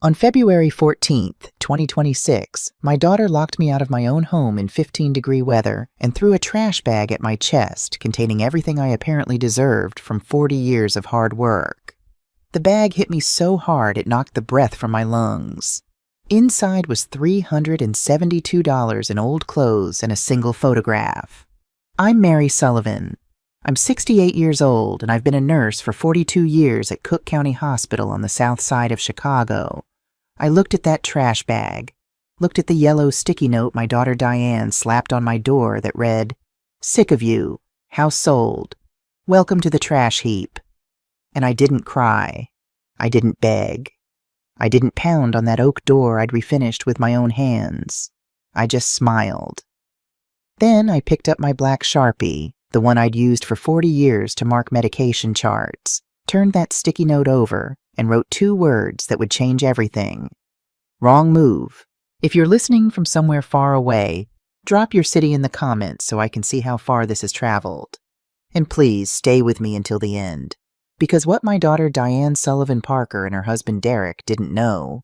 On February 14th, 2026, my daughter locked me out of my own home in 15-degree weather and threw a trash bag at my chest containing everything I apparently deserved from 40 years of hard work. The bag hit me so hard it knocked the breath from my lungs. Inside was $372 in old clothes and a single photograph. I'm Mary Sullivan. I'm 68 years old and I've been a nurse for 42 years at Cook County Hospital on the south side of Chicago. I looked at that trash bag, looked at the yellow sticky note my daughter Diane slapped on my door that read, "Sick of you, house sold, welcome to the trash heap." And I didn't cry. I didn't beg. I didn't pound on that oak door I'd refinished with my own hands. I just smiled. Then I picked up my black Sharpie, the one I'd used for 40 years to mark medication charts, turned that sticky note over, and wrote 2 words that would change everything. Wrong move. If you're listening from somewhere far away, drop your city in the comments so I can see how far this has traveled. And please stay with me until the end, because what my daughter Diane Sullivan Parker and her husband Derek didn't know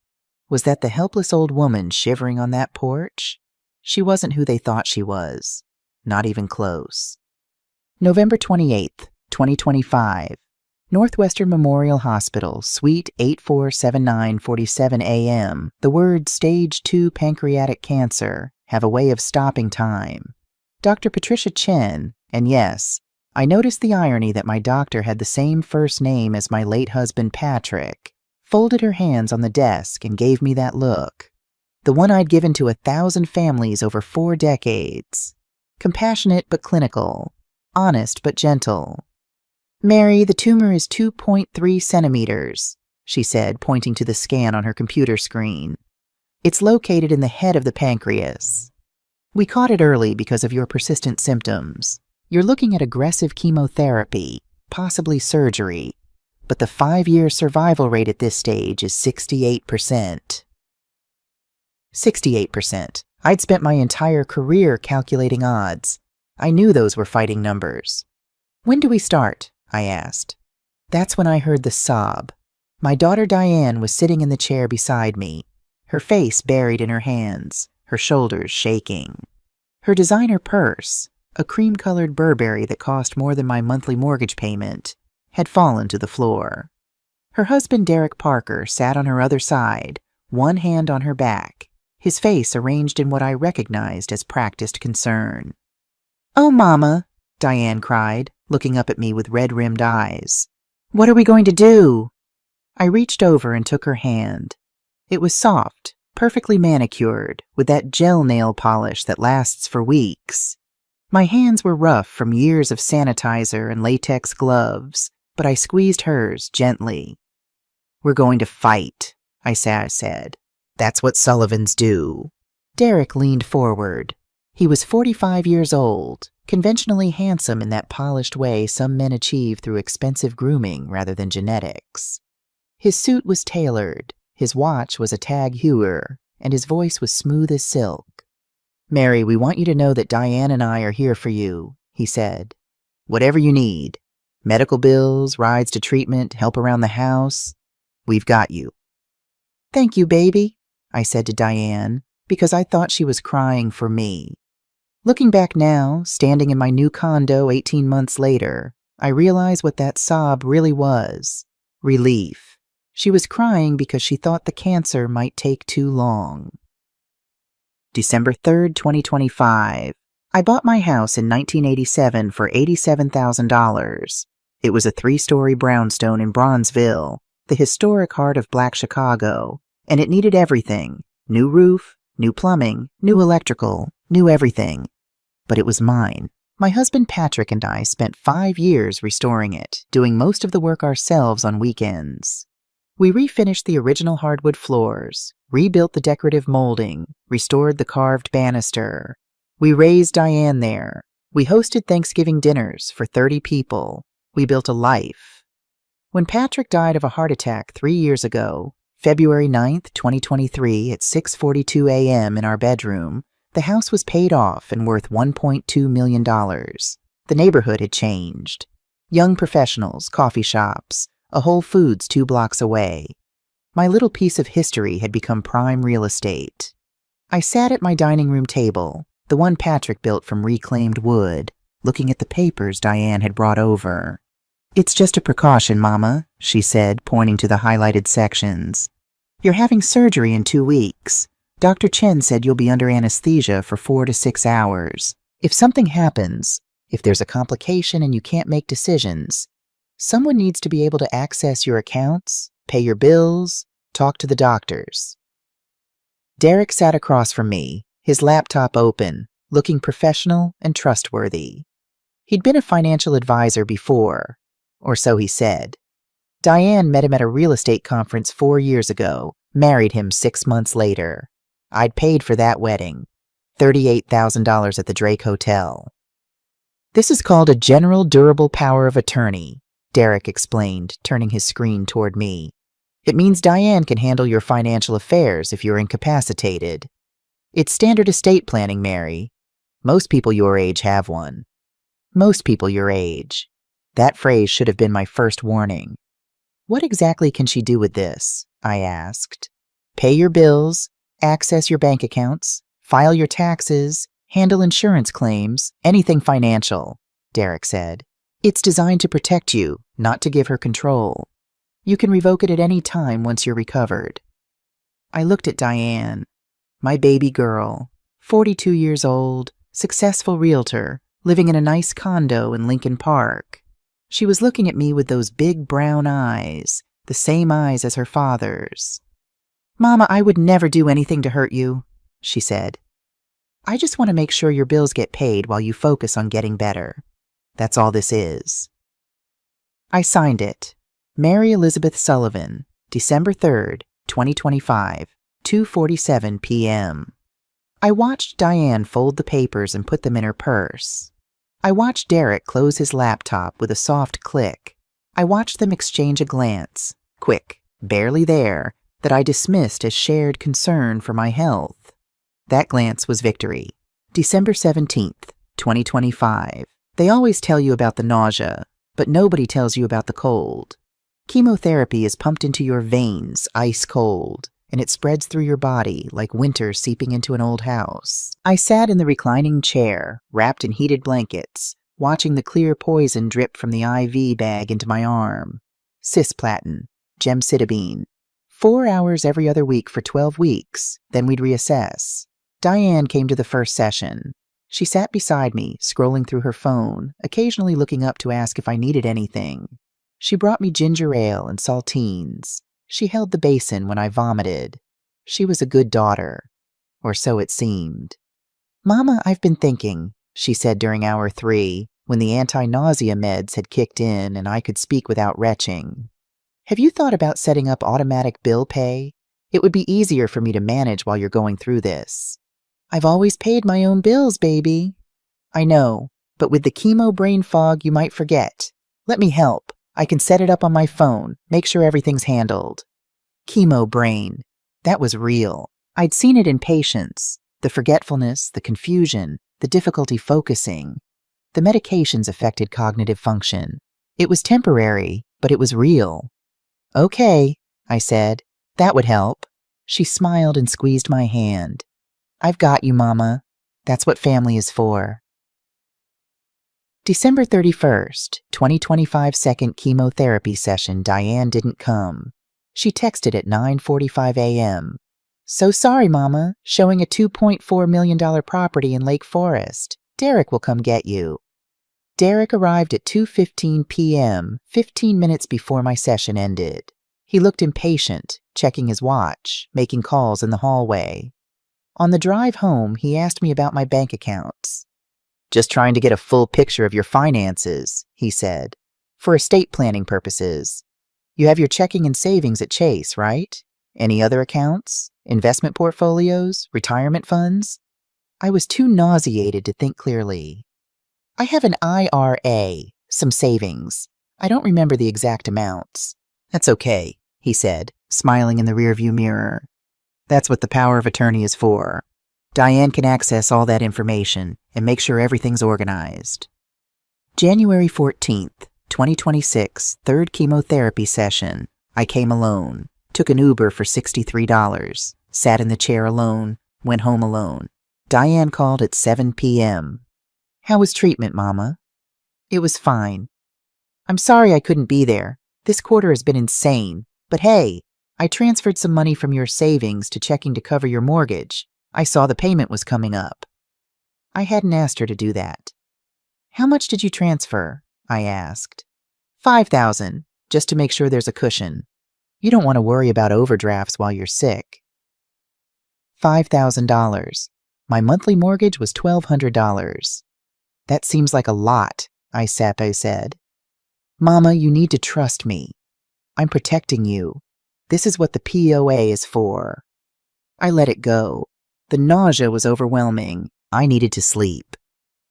was that the helpless old woman shivering on that porch, she wasn't who they thought she was. Not even close. November 28th, 2025. Northwestern Memorial Hospital, Suite 847947 AM. The words Stage 2 pancreatic cancer have a way of stopping time. Dr. Patricia Chen, and yes, I noticed the irony that my doctor had the same first name as my late husband Patrick, folded her hands on the desk and gave me that look. The one I'd given to 1,000 families over 4 decades. Compassionate but clinical. Honest but gentle. "Mary, the tumor is 2.3 centimeters, she said, pointing to the scan on her computer screen. It's located in the head of the pancreas. We caught it early because of your persistent symptoms. You're looking at aggressive chemotherapy, possibly surgery, but the 5-year survival rate at this stage is 68%. 68%. I'd spent my entire career calculating odds. I knew those were fighting numbers. "When do we start?" I asked. That's when I heard the sob. My daughter Diane was sitting in the chair beside me, her face buried in her hands, her shoulders shaking. Her designer purse, a cream-colored Burberry that cost more than my monthly mortgage payment, had fallen to the floor. Her husband Derek Parker sat on her other side, one hand on her back, his face arranged in what I recognized as practiced concern. "Oh, Mama," Diane cried, looking up at me with red-rimmed eyes. "What are we going to do?" I reached over and took her hand. It was soft, perfectly manicured, with that gel nail polish that lasts for weeks. My hands were rough from years of sanitizer and latex gloves, but I squeezed hers gently. "We're going to fight," I said. "That's what Sullivans do." Derek leaned forward. He was 45 years old, conventionally handsome in that polished way some men achieve through expensive grooming rather than genetics. His suit was tailored, his watch was a Tag Heuer, and his voice was smooth as silk. "Mary, we want you to know that Diane and I are here for you," he said. "Whatever you need, medical bills, rides to treatment, help around the house, we've got you." "Thank you, baby," I said to Diane, because I thought she was crying for me. Looking back now, standing in my new condo 18 months later, I realize what that sob really was. Relief. She was crying because she thought the cancer might take too long. December 3rd, 2025. I bought my house in 1987 for $87,000. It was a 3-story brownstone in Bronzeville, the historic heart of Black Chicago, and it needed everything. New roof, new plumbing, new electrical, new everything. But it was mine. My husband Patrick and I spent 5 years restoring it, doing most of the work ourselves on weekends. We refinished the original hardwood floors, rebuilt the decorative molding, restored the carved banister. We raised Diane there. We hosted Thanksgiving dinners for 30 people. We built a life. When Patrick died of a heart attack 3 years ago, February 9th, 2023, at 6:42 a.m. in our bedroom, the house was paid off and worth $1.2 million. The neighborhood had changed. Young professionals, coffee shops, a Whole Foods 2 blocks away. My little piece of history had become prime real estate. I sat at my dining room table, the one Patrick built from reclaimed wood, looking at the papers Diane had brought over. "It's just a precaution, Mama," she said, pointing to the highlighted sections. "You're having surgery in 2 weeks. Dr. Chen said you'll be under anesthesia for 4 to 6 hours. If something happens, if there's a complication and you can't make decisions, someone needs to be able to access your accounts, pay your bills, talk to the doctors." Derek sat across from me, his laptop open, looking professional and trustworthy. He'd been a financial advisor before, or so he said. Diane met him at a real estate conference 4 years ago, married him 6 months later. I'd paid for that wedding, $38,000 at the Drake Hotel. "This is called a general durable power of attorney," Derek explained, turning his screen toward me. "It means Diane can handle your financial affairs if you're incapacitated. It's standard estate planning, Mary. Most people your age have one. Most people your age." That phrase should have been my first warning. "What exactly can she do with this?" I asked. "Pay your bills, access your bank accounts, file your taxes, handle insurance claims, anything financial," Derek said. "It's designed to protect you, not to give her control. You can revoke it at any time once you're recovered." I looked at Diane, my baby girl, 42 years old, successful realtor, living in a nice condo in Lincoln Park. She was looking at me with those big brown eyes, the same eyes as her father's. "Mama, I would never do anything to hurt you," she said. "I just want to make sure your bills get paid while you focus on getting better. That's all this is." I signed it. Mary Elizabeth Sullivan, December 3rd, 2025, 2:47 p.m. I watched Diane fold the papers and put them in her purse. I watched Derek close his laptop with a soft click. I watched them exchange a glance, quick, barely there, that I dismissed as shared concern for my health. That glance was victory. December 17th, 2025. They always tell you about the nausea, but nobody tells you about the cold. Chemotherapy is pumped into your veins, ice cold, and it spreads through your body like winter seeping into an old house. I sat in the reclining chair, wrapped in heated blankets, watching the clear poison drip from the IV bag into my arm. Cisplatin, gemcitabine. 4 hours every other week for 12 weeks, then we'd reassess. Diane came to the first session. She sat beside me, scrolling through her phone, occasionally looking up to ask if I needed anything. She brought me ginger ale and saltines. She held the basin when I vomited. She was a good daughter, or so it seemed. "Mama, I've been thinking," she said during hour 3, when the anti-nausea meds had kicked in and I could speak without retching. "Have you thought about setting up automatic bill pay? It would be easier for me to manage while you're going through this." "I've always paid my own bills, baby." "I know, but with the chemo brain fog, you might forget. Let me help. I can set it up on my phone, make sure everything's handled." Chemo brain. That was real. I'd seen it in patients. The forgetfulness, the confusion, the difficulty focusing. The medications affected cognitive function. It was temporary, but it was real. "Okay," I said. "That would help." She smiled and squeezed my hand. "I've got you, Mama. That's what family is for." December 31st, 2025 second chemotherapy session. Diane didn't come. She texted at 9:45 a.m. "So sorry, Mama. Showing a $2.4 million property in Lake Forest. Derek will come get you." Derek arrived at 2:15 p.m., 15 minutes before my session ended. He looked impatient, checking his watch, making calls in the hallway. On the drive home, he asked me about my bank accounts. "Just trying to get a full picture of your finances," he said, "for estate planning purposes. You have your checking and savings at Chase, right? Any other accounts? Investment portfolios? Retirement funds?" I was too nauseated to think clearly. "I have an IRA, some savings. I don't remember the exact amounts." "That's okay," he said, smiling in the rearview mirror. "That's what the power of attorney is for. Diane can access all that information and make sure everything's organized." January 14th, 2026, third chemotherapy session. I came alone. Took an Uber for $63. Sat in the chair alone. Went home alone. Diane called at 7 p.m. How was treatment, Mama? It was fine. I'm sorry I couldn't be there. This quarter has been insane. But hey, I transferred some money from your savings to checking to cover your mortgage. I saw the payment was coming up. I hadn't asked her to do that. How much did you transfer? I asked. $5,000, just to make sure there's a cushion. You don't want to worry about overdrafts while you're sick. $5,000. My monthly mortgage was $1,200. That seems like a lot, I said. Mama, you need to trust me. I'm protecting you. This is what the POA is for. I let it go. The nausea was overwhelming. I needed to sleep.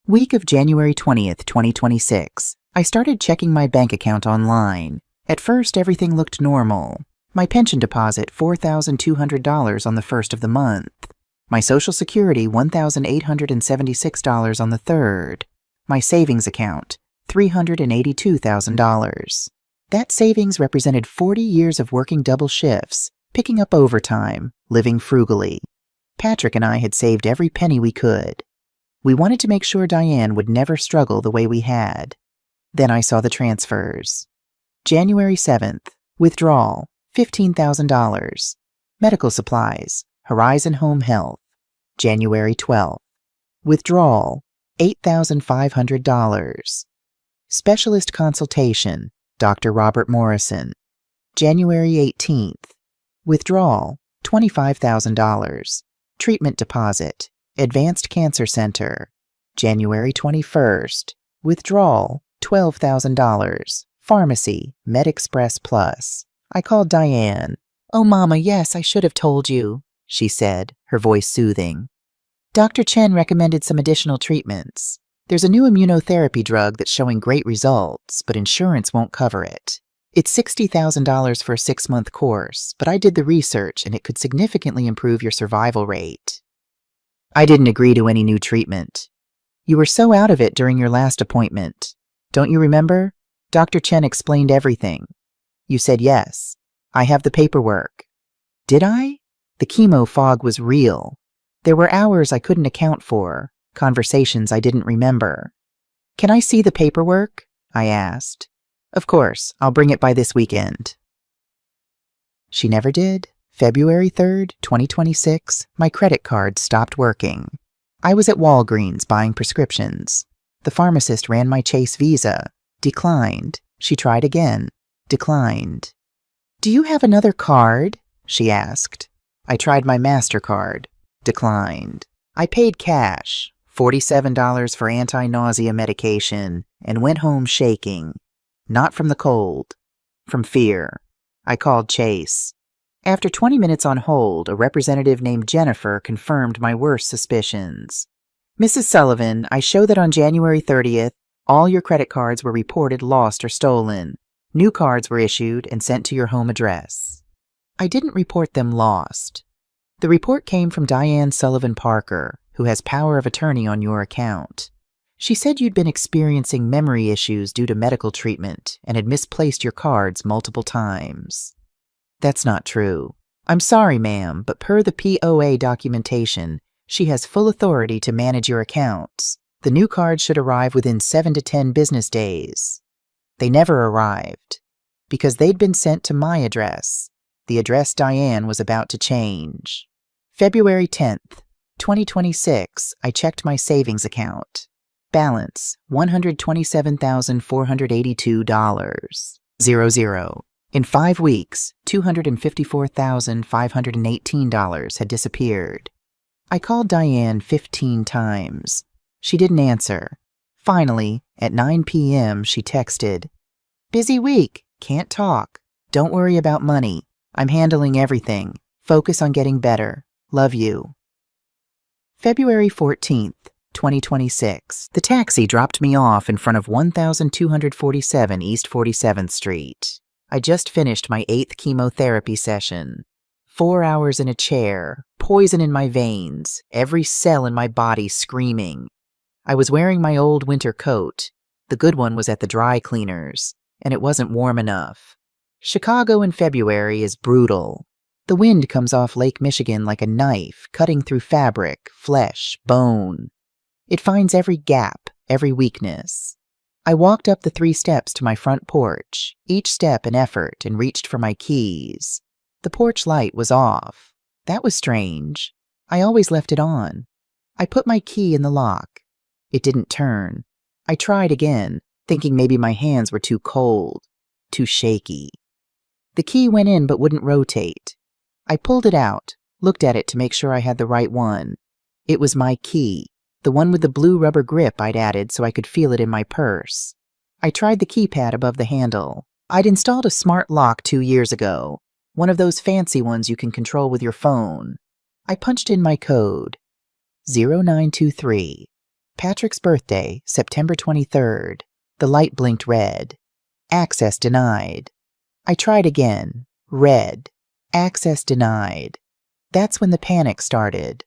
Week of January 20th, 2026. I started checking my bank account online. At first, everything looked normal. My pension deposit, $4,200 on the first of the month. My Social Security, $1,876 on the third. My savings account, $382,000. That savings represented 40 years of working double shifts, picking up overtime, living frugally. Patrick and I had saved every penny we could. We wanted to make sure Diane would never struggle the way we had. Then I saw the transfers. January 7th, withdrawal, $15,000. Medical supplies, Horizon Home Health. January 12th, withdrawal, $8,500. Specialist consultation, Dr. Robert Morrison. January 18th, withdrawal, $25,000. Treatment deposit, Advanced Cancer Center. January 21st, withdrawal, $12,000. Pharmacy, MedExpress Plus. I called Diane. Oh, Mama, yes, I should have told you, she said, her voice soothing. Dr. Chen recommended some additional treatments. There's a new immunotherapy drug that's showing great results, but insurance won't cover it. It's $60,000 for a 6-month course, but I did the research and it could significantly improve your survival rate. I didn't agree to any new treatment. You were so out of it during your last appointment. Don't you remember? Dr. Chen explained everything. You said yes. I have the paperwork. Did I? The chemo fog was real. There were hours I couldn't account for, conversations I didn't remember. Can I see the paperwork? I asked. Of course, I'll bring it by this weekend. She never did. February 3rd, 2026, my credit card stopped working. I was at Walgreens buying prescriptions. The pharmacist ran my Chase Visa. Declined. She tried again. Declined. Do you have another card? She asked. I tried my MasterCard. Declined. I paid cash, $47 for anti-nausea medication, and went home shaking. Not from the cold. From fear. I called Chase. After 20 minutes on hold, a representative named Jennifer confirmed my worst suspicions. Mrs. Sullivan, I show that on January 30th, all your credit cards were reported lost or stolen. New cards were issued and sent to your home address. I didn't report them lost. The report came from Diane Sullivan Parker, who has power of attorney on your account. She said you'd been experiencing memory issues due to medical treatment and had misplaced your cards multiple times. That's not true. I'm sorry, ma'am, but per the POA documentation, she has full authority to manage your accounts. The new cards should arrive within 7 to 10 business days. They never arrived, because they'd been sent to my address, the address Diane was about to change. February 10th, 2026, I checked my savings account. Balance, $127,482. 00. In 5 weeks, $254,518 had disappeared. I called Diane 15 times. She didn't answer. Finally, at 9 p.m., she texted, "Busy week. Can't talk. Don't worry about money. I'm handling everything. Focus on getting better. Love you." February 14th, 2026. The taxi dropped me off in front of 1247 East 47th Street. I just finished my 8th chemotherapy session. 4 hours in a chair, poison in my veins, every cell in my body screaming. I was wearing my old winter coat. The good one was at the dry cleaners, and it wasn't warm enough. Chicago in February is brutal. The wind comes off Lake Michigan like a knife, cutting through fabric, flesh, bone. It finds every gap, every weakness. I walked up the 3 steps to my front porch, each step an effort, and reached for my keys. The porch light was off. That was strange. I always left it on. I put my key in the lock. It didn't turn. I tried again, thinking maybe my hands were too cold, too shaky. The key went in but wouldn't rotate. I pulled it out, looked at it to make sure I had the right one. It was my key, the one with the blue rubber grip I'd added so I could feel it in my purse. I tried the keypad above the handle. I'd installed a smart lock 2 years ago, one of those fancy ones you can control with your phone. I punched in my code. 0923. Patrick's birthday, September 23rd. The light blinked red. Access denied. I tried again. Red. Access denied. That's when the panic started.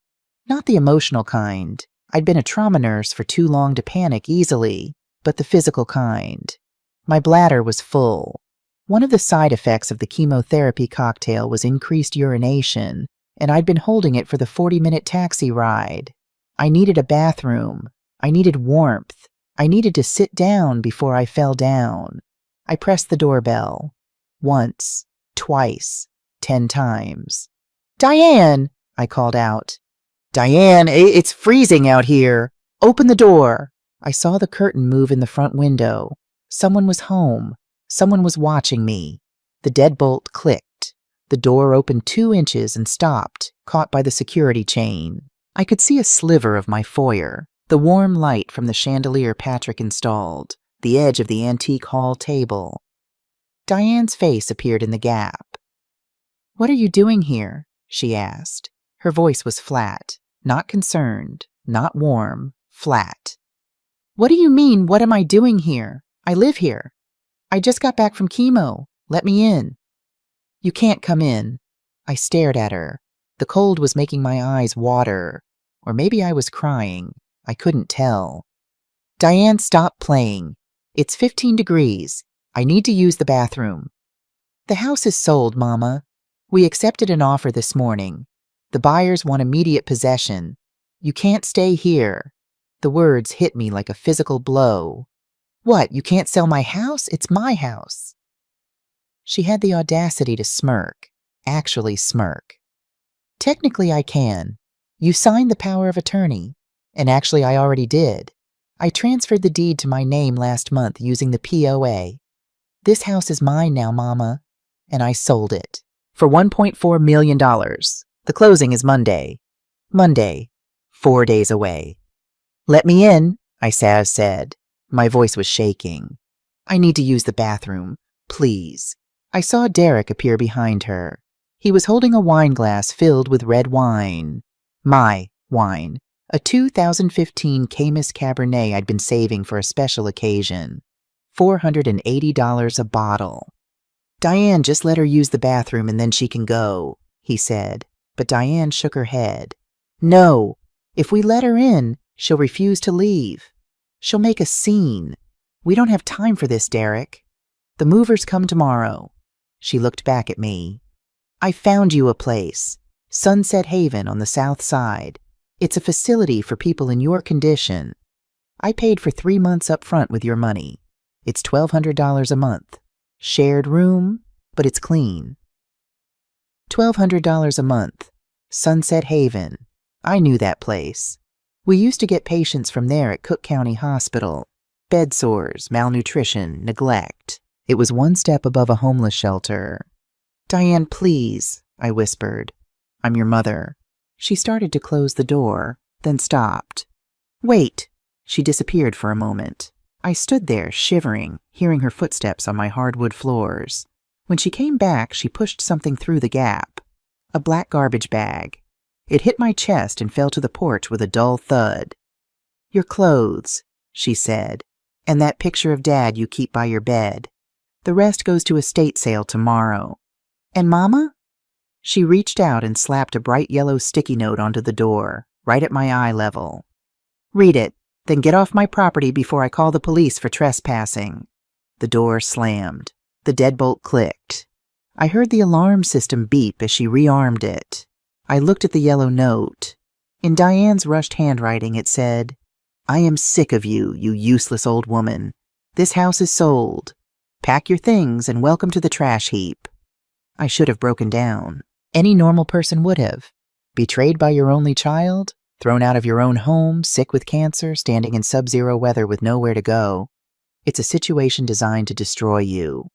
Not the emotional kind. I'd been a trauma nurse for too long to panic easily, but the physical kind. My bladder was full. One of the side effects of the chemotherapy cocktail was increased urination, and I'd been holding it for the 40-minute taxi ride. I needed a bathroom. I needed warmth. I needed to sit down before I fell down. I pressed the doorbell. Once, twice, 10 times. "Diane!" I called out. "Diane, it's freezing out here. Open the door." I saw the curtain move in the front window. Someone was home. Someone was watching me. The deadbolt clicked. The door opened 2 inches and stopped, caught by the security chain. I could see a sliver of my foyer, the warm light from the chandelier Patrick installed, the edge of the antique hall table. Diane's face appeared in the gap. "What are you doing here?" she asked. Her voice was flat, not concerned, not warm, flat. "What do you mean, what am I doing here? I live here. I just got back from chemo. Let me in." "You can't come in." I stared at her. The cold was making my eyes water. Or maybe I was crying. I couldn't tell. "Diane, stop playing. It's 15 degrees. I need to use the bathroom." "The house is sold, Mama. We accepted an offer this morning. The buyers want immediate possession. You can't stay here." The words hit me like a physical blow. "What, you can't sell my house? It's my house." She had the audacity to smirk, actually smirk. "Technically I can. You signed the power of attorney. And actually I already did. I transferred the deed to my name last month using the POA. This house is mine now, Mama. And I sold it. For $1.4 million. The closing is Monday. Monday. 4 days away." "Let me in," I said. My voice was shaking. "I need to use the bathroom. Please." I saw Derek appear behind her. He was holding a wine glass filled with red wine. My wine. A 2015 Caymus Cabernet I'd been saving for a special occasion. $480 a bottle. "Diane, just let her use the bathroom and then she can go," he said. But Diane shook her head. "No. If we let her in, she'll refuse to leave. She'll make a scene. We don't have time for this, Derek. The movers come tomorrow." She looked back at me. "I found you a place. Sunset Haven on the south side. It's a facility for people in your condition. I paid for 3 months up front with your money. It's $1,200 a month. Shared room, but it's clean." $1,200 a month. Sunset Haven. I knew that place. We used to get patients from there at Cook County Hospital. Bed sores, malnutrition, neglect. It was 1 step above a homeless shelter. "Diane, please," I whispered. "I'm your mother." She started to close the door, then stopped. "Wait." She disappeared for a moment. I stood there, shivering, hearing her footsteps on my hardwood floors. When she came back, she pushed something through the gap. A black garbage bag. It hit my chest and fell to the porch with a dull thud. "Your clothes," she said, "and that picture of Dad you keep by your bed. The rest goes to estate sale tomorrow." "And Mama?" She reached out and slapped a bright yellow sticky note onto the door, right at my eye level. "Read it, then get off my property before I call the police for trespassing." The door slammed. The deadbolt clicked. I heard the alarm system beep as she rearmed it. I looked at the yellow note. In Diane's rushed handwriting, it said, "I am sick of you, you useless old woman. This house is sold. Pack your things and welcome to the trash heap." I should have broken down. Any normal person would have. Betrayed by your only child? Thrown out of your own home, sick with cancer, standing in sub-zero weather with nowhere to go? It's a situation designed to destroy you.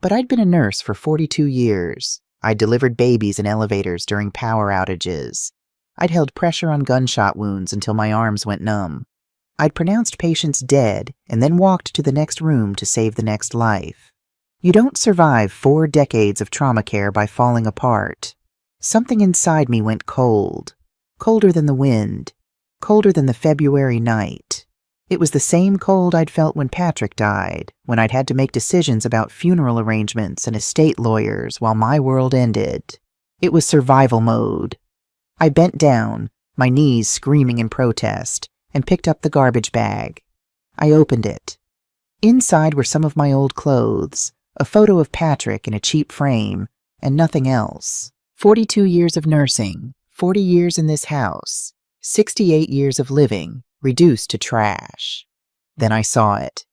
But I'd been a nurse for 42 years. I'd delivered babies in elevators during power outages. I'd held pressure on gunshot wounds until my arms went numb. I'd pronounced patients dead and then walked to the next room to save the next life. You don't survive 4 decades of trauma care by falling apart. Something inside me went cold. Colder than the wind. Colder than the February night. It was the same cold I'd felt when Patrick died, when I'd had to make decisions about funeral arrangements and estate lawyers while my world ended. It was survival mode. I bent down, my knees screaming in protest, and picked up the garbage bag. I opened it. Inside were some of my old clothes, a photo of Patrick in a cheap frame, and nothing else. 42 years of nursing, 40 years in this house, 68 years of living, reduced to trash. Then I saw it.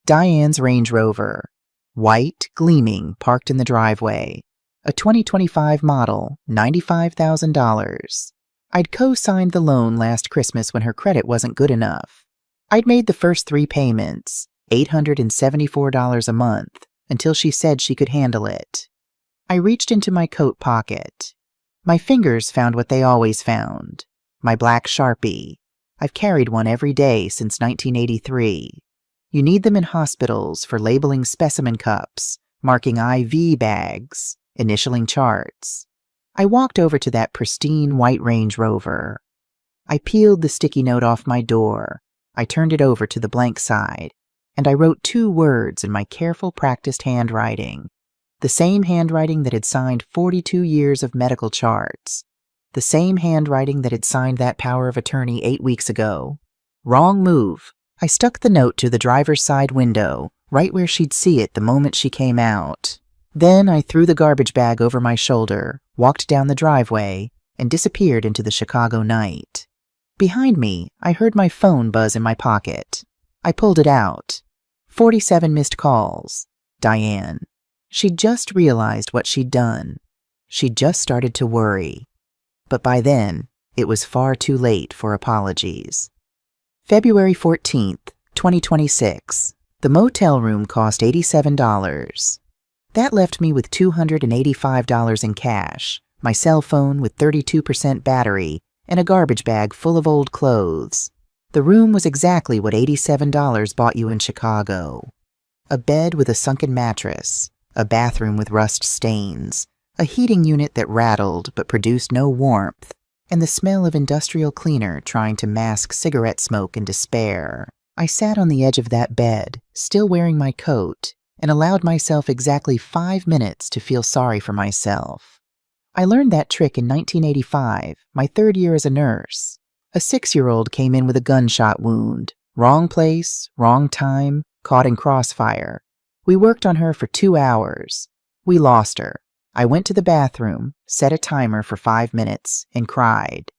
Diane's Range Rover. White, gleaming, parked in the driveway. A 2025 model, $95,000. I'd co-signed the loan last Christmas when her credit wasn't good enough. I'd made the first 3 payments, $874 a month, until she said she could handle it. I reached into my coat pocket. My fingers found what they always found. My black Sharpie. I've carried one every day since 1983. You need them in hospitals for labeling specimen cups, marking IV bags, initialing charts. I walked over to that pristine white Range Rover. I peeled the sticky note off my door. I turned it over to the blank side, and I wrote 2 words in my careful, practiced handwriting. The same handwriting that had signed 42 years of medical charts. The same handwriting that had signed that power of attorney 8 weeks ago. Wrong move. I stuck the note to the driver's side window, right where she'd see it the moment she came out. Then I threw the garbage bag over my shoulder, walked down the driveway, and disappeared into the Chicago night. Behind me, I heard my phone buzz in my pocket. I pulled it out. 47 missed calls. Diane. She'd just realized what she'd done. She'd just started to worry. But by then, it was far too late for apologies. February 14th, 2026. The motel room cost $87. That left me with $285 in cash, my cell phone with 32% battery, and a garbage bag full of old clothes. The room was exactly what $87 bought you in Chicago. A bed with a sunken mattress, a bathroom with rust stains, a heating unit that rattled but produced no warmth, and the smell of industrial cleaner trying to mask cigarette smoke and despair. I sat on the edge of that bed, still wearing my coat, and allowed myself exactly 5 minutes to feel sorry for myself. I learned that trick in 1985, my 3rd year as a nurse. A 6-year-old came in with a gunshot wound. Wrong place, wrong time, caught in crossfire. We worked on her for 2 hours. We lost her. I went to the bathroom, set a timer for 5 minutes, and cried.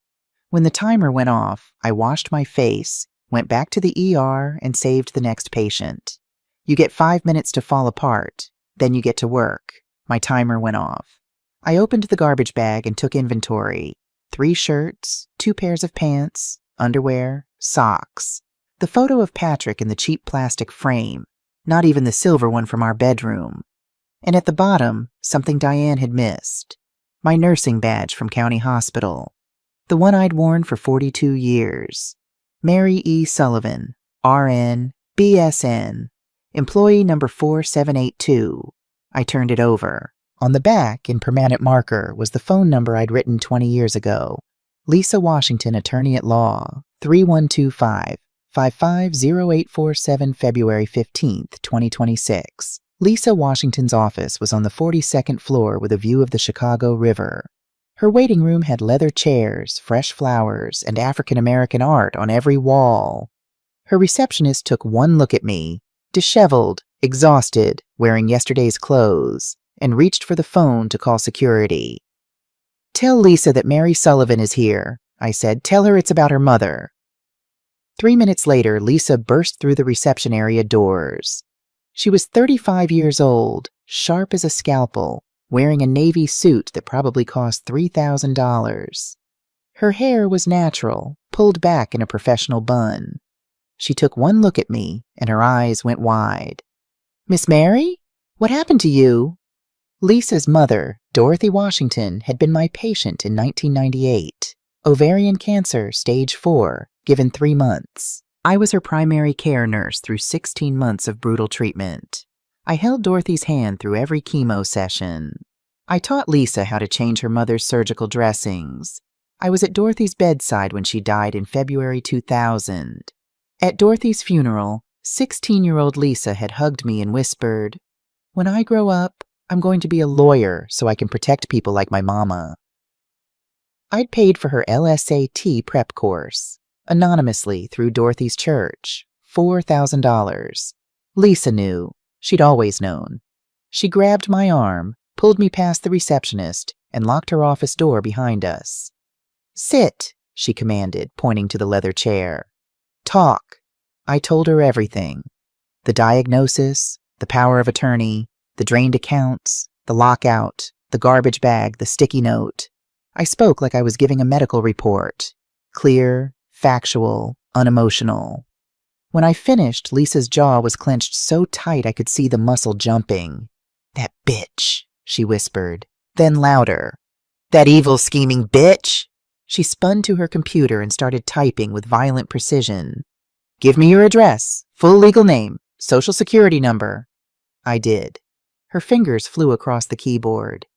When the timer went off, I washed my face, went back to the ER, and saved the next patient. You get 5 minutes to fall apart, then you get to work. My timer went off. I opened the garbage bag and took inventory. 3 shirts, 2 pairs of pants, underwear, socks. The photo of Patrick in the cheap plastic frame, not even the silver one from our bedroom. And at the bottom, something Diane had missed. My nursing badge from County Hospital. The one I'd worn for 42 years. Mary E. Sullivan, RN, BSN, employee number 4782. I turned it over. On the back, in permanent marker, was the phone number I'd written 20 years ago. Lisa Washington, attorney at law, 3125-550847, February 15th, 2026. Lisa Washington's office was on the 42nd floor with a view of the Chicago River. Her waiting room had leather chairs, fresh flowers, and African-American art on every wall. Her receptionist took one look at me, disheveled, exhausted, wearing yesterday's clothes, and reached for the phone to call security. "Tell Lisa that Mary Sullivan is here," I said. "Tell her it's about her mother." 3 minutes later, Lisa burst through the reception area doors. She was 35 years old, sharp as a scalpel, wearing a navy suit that probably cost $3,000. Her hair was natural, pulled back in a professional bun. She took one look at me, and her eyes went wide. "Miss Mary? What happened to you?" Lisa's mother, Dorothy Washington, had been my patient in 1998. Ovarian cancer, stage 4, given 3 months. I was her primary care nurse through 16 months of brutal treatment. I held Dorothy's hand through every chemo session. I taught Lisa how to change her mother's surgical dressings. I was at Dorothy's bedside when she died in February 2000. At Dorothy's funeral, 16-year-old Lisa had hugged me and whispered, "When I grow up, I'm going to be a lawyer so I can protect people like my mama." I'd paid for her LSAT prep course, anonymously through Dorothy's church, $4,000. Lisa knew. She'd always known. She grabbed my arm, pulled me past the receptionist, and locked her office door behind us. "Sit," she commanded, pointing to the leather chair. "Talk." I told her everything. The diagnosis, the power of attorney, the drained accounts, the lockout, the garbage bag, the sticky note. I spoke like I was giving a medical report. Clear, factual, unemotional. When I finished, Lisa's jaw was clenched so tight I could see the muscle jumping. "That bitch," she whispered. Then louder. "That evil, scheming bitch." She spun to her computer and started typing with violent precision. "Give me your address, full legal name, social security number." I did. Her fingers flew across the keyboard.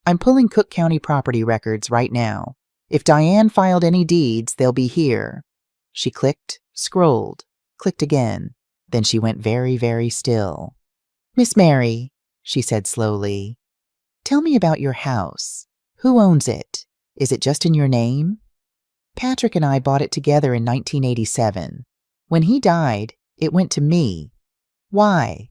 "I'm pulling Cook County property records right now. If Diane filed any deeds, they'll be here." She clicked, scrolled, clicked again. Then she went very, very still. "Miss Mary," she said slowly, "tell me about your house. Who owns it? Is it just in your name?" "Patrick and I bought it together in 1987. When he died, it went to me." "Why?"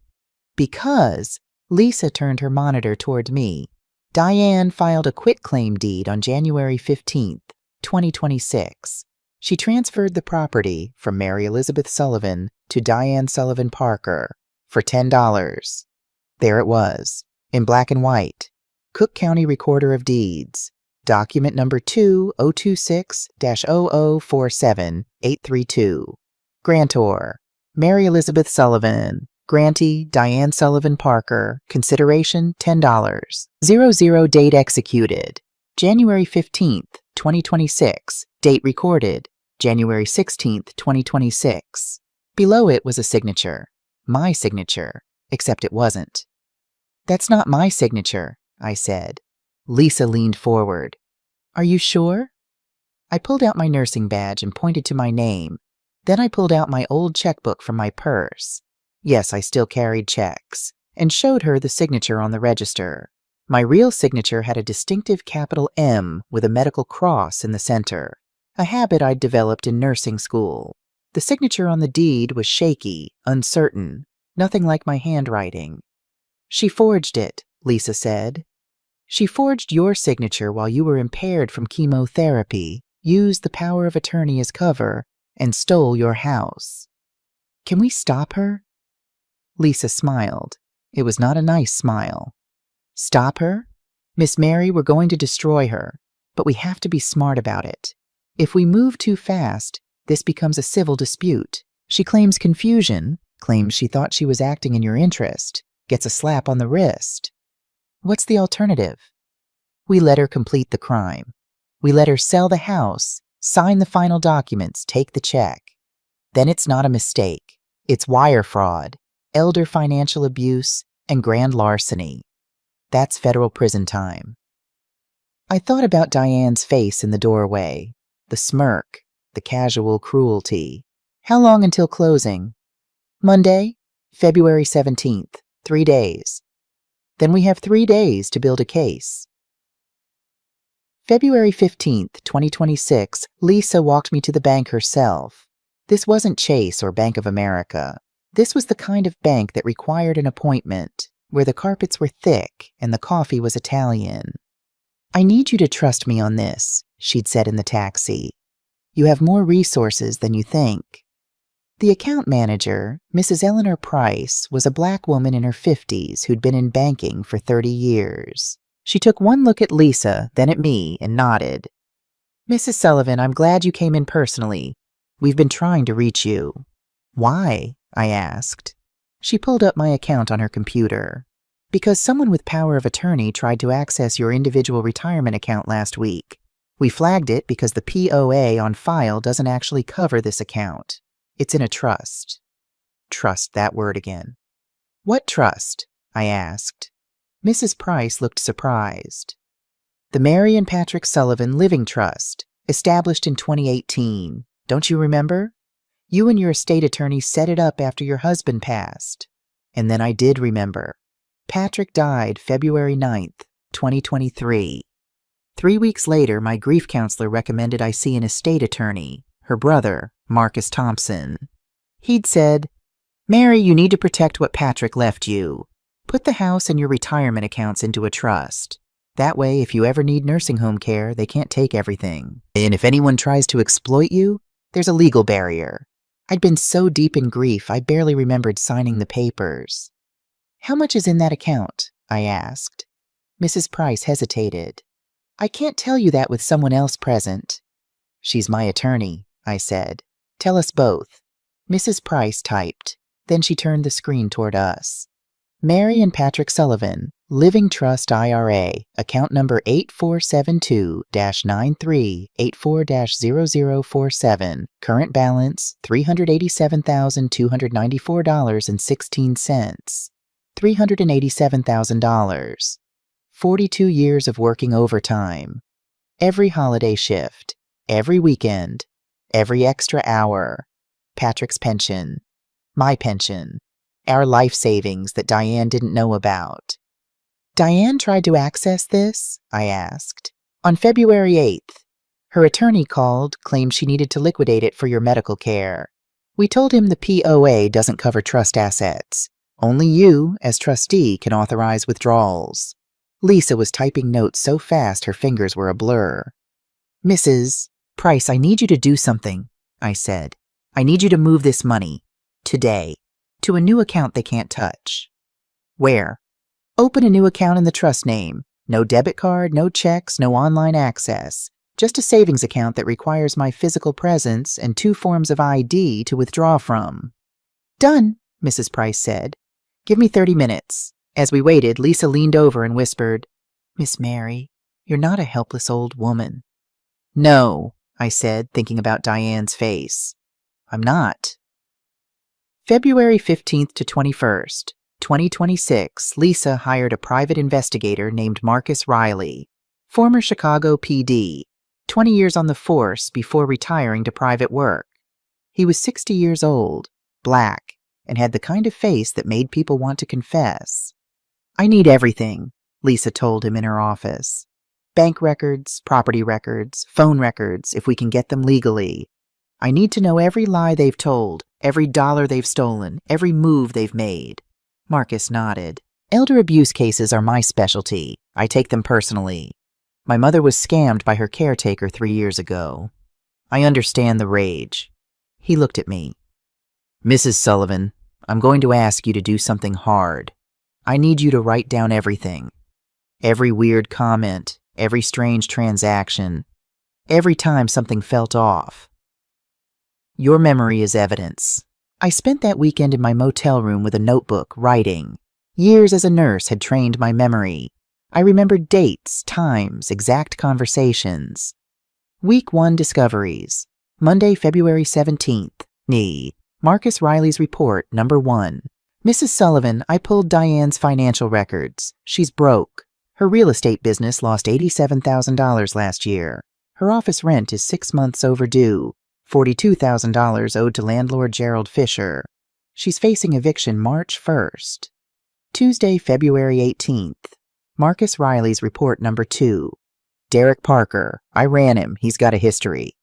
"Because," Lisa turned her monitor toward me, "Diane filed a quitclaim deed on January 15th, 2026. She transferred the property from Mary Elizabeth Sullivan to Diane Sullivan Parker for $10. There it was, in black and white. Cook County Recorder of Deeds, document number 2026-0047832. Grantor, Mary Elizabeth Sullivan. Grantee, Diane Sullivan Parker. Consideration, $10. 00 date executed, January 15th, 2026. Date recorded, January 16th, 2026. Below it was a signature. My signature, except it wasn't. "That's not my signature," I said. Lisa leaned forward. "Are you sure?" I pulled out my nursing badge and pointed to my name. Then I pulled out my old checkbook from my purse. Yes, I still carried checks, and showed her the signature on the register. My real signature had a distinctive capital M with a medical cross in the center, a habit I'd developed in nursing school. The signature on the deed was shaky, uncertain, nothing like my handwriting. "She forged it," Lisa said. "She forged your signature while you were impaired from chemotherapy, used the power of attorney as cover, and stole your house." "Can we stop her?" Lisa smiled. It was not a nice smile. "Stop her? Miss Mary, we're going to destroy her, but we have to be smart about it. If we move too fast, this becomes a civil dispute. She claims confusion, claims she thought she was acting in your interest, gets a slap on the wrist. What's the alternative? We let her complete the crime. We let her sell the house, sign the final documents, take the check. Then it's not a mistake. It's wire fraud, elder financial abuse, and grand larceny. That's federal prison time." I thought about Diane's face in the doorway, the smirk, the casual cruelty. "How long until closing?" "Monday, February 17th, 3 days. "Then we have 3 days to build a case." February 15th, 2026, Lisa walked me to the bank herself. This wasn't Chase or Bank of America. This was the kind of bank that required an appointment. where the carpets were thick and the coffee was Italian. "I need you to trust me on this," she'd said in the taxi. "You have more resources than you think." The account manager, Mrs. Eleanor Price, was a black woman in her 50s who'd been in banking for 30 years. She took one look at Lisa, then at me, and nodded. "Mrs. Sullivan, I'm glad you came in personally. We've been trying to reach you." "Why?" I asked. She pulled up my account on her computer. "Because someone with power of attorney tried to access your individual retirement account last week. We flagged it because the POA on file doesn't actually cover this account. It's in a trust." Trust, that word again. "What trust?" I asked. Mrs. Price looked surprised. "The Mary and Patrick Sullivan Living Trust, established in 2018. Don't you remember? You and your estate attorney set it up after your husband passed." And then I did remember. Patrick died February 9th, 2023. 3 weeks later, my grief counselor recommended I see an estate attorney, her brother, Marcus Thompson. He'd said, "Mary, you need to protect what Patrick left you. Put the house and your retirement accounts into a trust. That way, if you ever need nursing home care, they can't take everything. And if anyone tries to exploit you, there's a legal barrier." I'd been so deep in grief, I barely remembered signing the papers. "How much is in that account?" I asked. Mrs. Price hesitated. "I can't tell you that with someone else present." "She's my attorney," I said. "Tell us both." Mrs. Price typed. Then she turned the screen toward us. "Mary and Patrick Sullivan, Living Trust IRA, account number 8472-9384-0047, current balance $387,294.16, $387,000, 42 years of working overtime, every holiday shift, every weekend, every extra hour, Patrick's pension, my pension, our life savings that Diane didn't know about." "Diane tried to access this?" I asked. "On February 8th. Her attorney called, claimed she needed to liquidate it for your medical care. We told him the POA doesn't cover trust assets. Only you, as trustee, can authorize withdrawals." Lisa was typing notes so fast her fingers were a blur. "Mrs. Price, I need you to do something," I said. "I need you to move this money. Today. To a new account they can't touch." "Where?" "Open a new account in the trust name. No debit card, no checks, no online access. Just a savings account that requires my physical presence and 2 forms of ID to withdraw from." "Done," Mrs. Price said. "Give me 30 minutes. As we waited, Lisa leaned over and whispered, "Miss Mary, you're not a helpless old woman." "No," I said, thinking about Diane's face. "I'm not." February 15th to 21st, 2026, Lisa hired a private investigator named Marcus Riley, former Chicago PD, 20 years on the force before retiring to private work. He was 60 years old, black, and had the kind of face that made people want to confess. "I need everything," Lisa told him in her office. "Bank records, property records, phone records, if we can get them legally. I need to know every lie they've told, every dollar they've stolen, every move they've made." Marcus nodded. "Elder abuse cases are my specialty. I take them personally. My mother was scammed by her caretaker 3 years ago. I understand the rage." He looked at me. "Mrs. Sullivan, I'm going to ask you to do something hard. I need you to write down everything. Every weird comment, every strange transaction, every time something felt off. Your memory is evidence. I spent that weekend in my motel room with a notebook, writing. Years as a nurse had trained my memory. I remembered dates, times, exact conversations. Week 1 discoveries. Monday, February 17th. Marcus Riley's report, number 1. "Mrs. Sullivan, I pulled Diane's financial records. She's broke. Her real estate business lost $87,000 last year. Her office rent is 6 months overdue. $42,000 owed to landlord Gerald Fisher. She's facing eviction March 1st. Tuesday, February 18th. Marcus Riley's report number 2. Derek Parker. I ran him. He's got a history.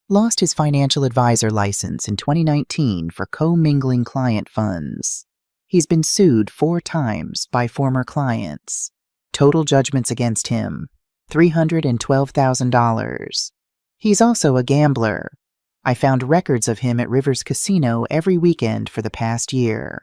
Lost his financial advisor license in 2019 for commingling client funds. He's been sued 4 times by former clients. Total judgments against him, $312,000. He's also a gambler. I found records of him at Rivers Casino every weekend for the past year.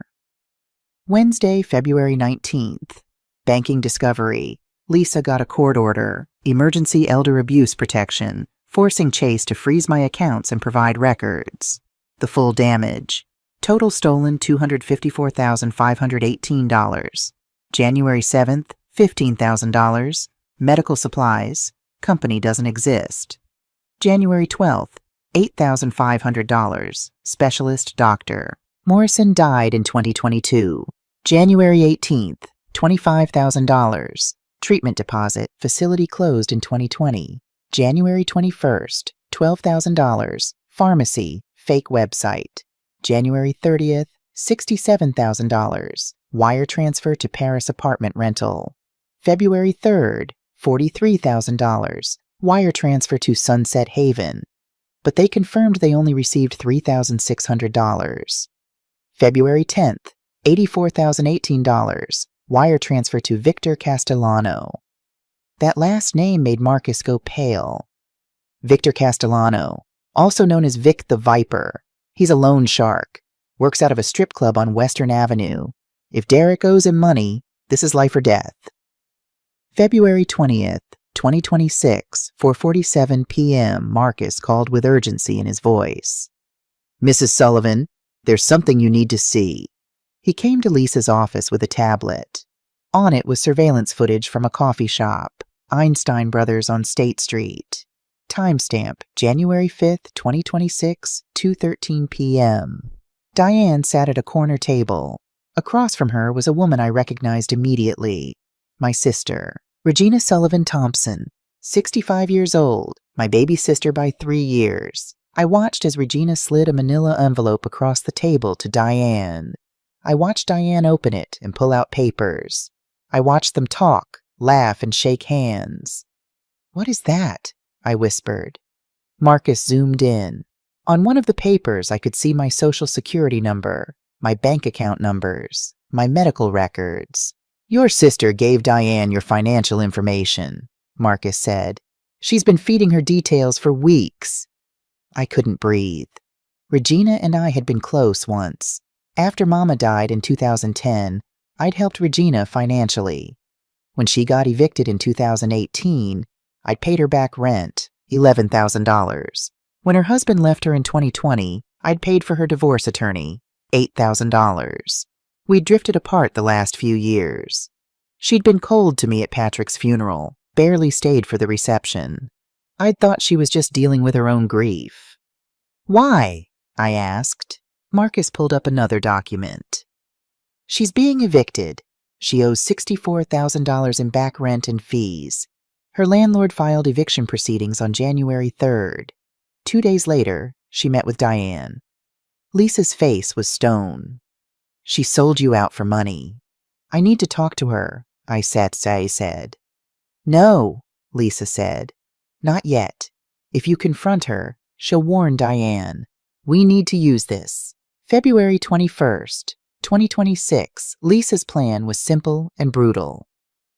Wednesday, February 19th. Banking discovery. Lisa got a court order, emergency elder abuse protection, forcing Chase to freeze my accounts and provide records. The full damage. Total stolen $254,518. January 7th, $15,000. Medical supplies. Company doesn't exist. January 12th, $8,500. Specialist doctor. Morrison died in 2022. January 18th, $25,000. Treatment deposit. Facility closed in 2020. January 21st, $12,000. Pharmacy. Fake website. January 30th, $67,000. Wire transfer to Paris apartment rental. February 3rd, $43,000. Wire transfer to Sunset Haven. But they confirmed they only received $3,600. February 10th, $84,018. Wire transfer to Victor Castellano. That last name made Marcus go pale. Victor Castellano, also known as Vic the Viper. He's a loan shark. Works out of a strip club on Western Avenue. If Derek owes him money, this is life or death. February 20th, 2026, 4:47 p.m., Marcus called with urgency in his voice. Mrs. Sullivan, there's something you need to see. He came to Lisa's office with a tablet. On it was surveillance footage from a coffee shop, Einstein Brothers on State Street. Timestamp, January 5th, 2026, 2:13 p.m. Diane sat at a corner table. Across from her was a woman I recognized immediately. My sister, Regina Sullivan Thompson, 65 years old, my baby sister by 3 years. I watched as Regina slid a manila envelope across the table to Diane. I watched Diane open it and pull out papers. I watched them talk, laugh, and shake hands. "What is that?" I whispered. Marcus zoomed in. On one of the papers, I could see my social security number, my bank account numbers, my medical records. "Your sister gave Diane your financial information," Marcus said. "She's been feeding her details for weeks." I couldn't breathe. Regina and I had been close once. After Mama died in 2010, I'd helped Regina financially. When she got evicted in 2018, I'd paid her back rent, $11,000. When her husband left her in 2020, I'd paid for her divorce attorney, $8,000. We'd drifted apart the last few years. She'd been cold to me at Patrick's funeral, barely stayed for the reception. I'd thought she was just dealing with her own grief. "Why?" I asked. Marcus pulled up another document. "She's being evicted. She owes $64,000 in back rent and fees. Her landlord filed eviction proceedings on January 3rd. 2 days later, she met with Diane. Lisa's face was stone. "She sold you out for money. I need to talk to her," I said. "No," Lisa said. "Not yet. If you confront her, she'll warn Diane. We need to use this." February 21st, 2026, Lisa's plan was simple and brutal.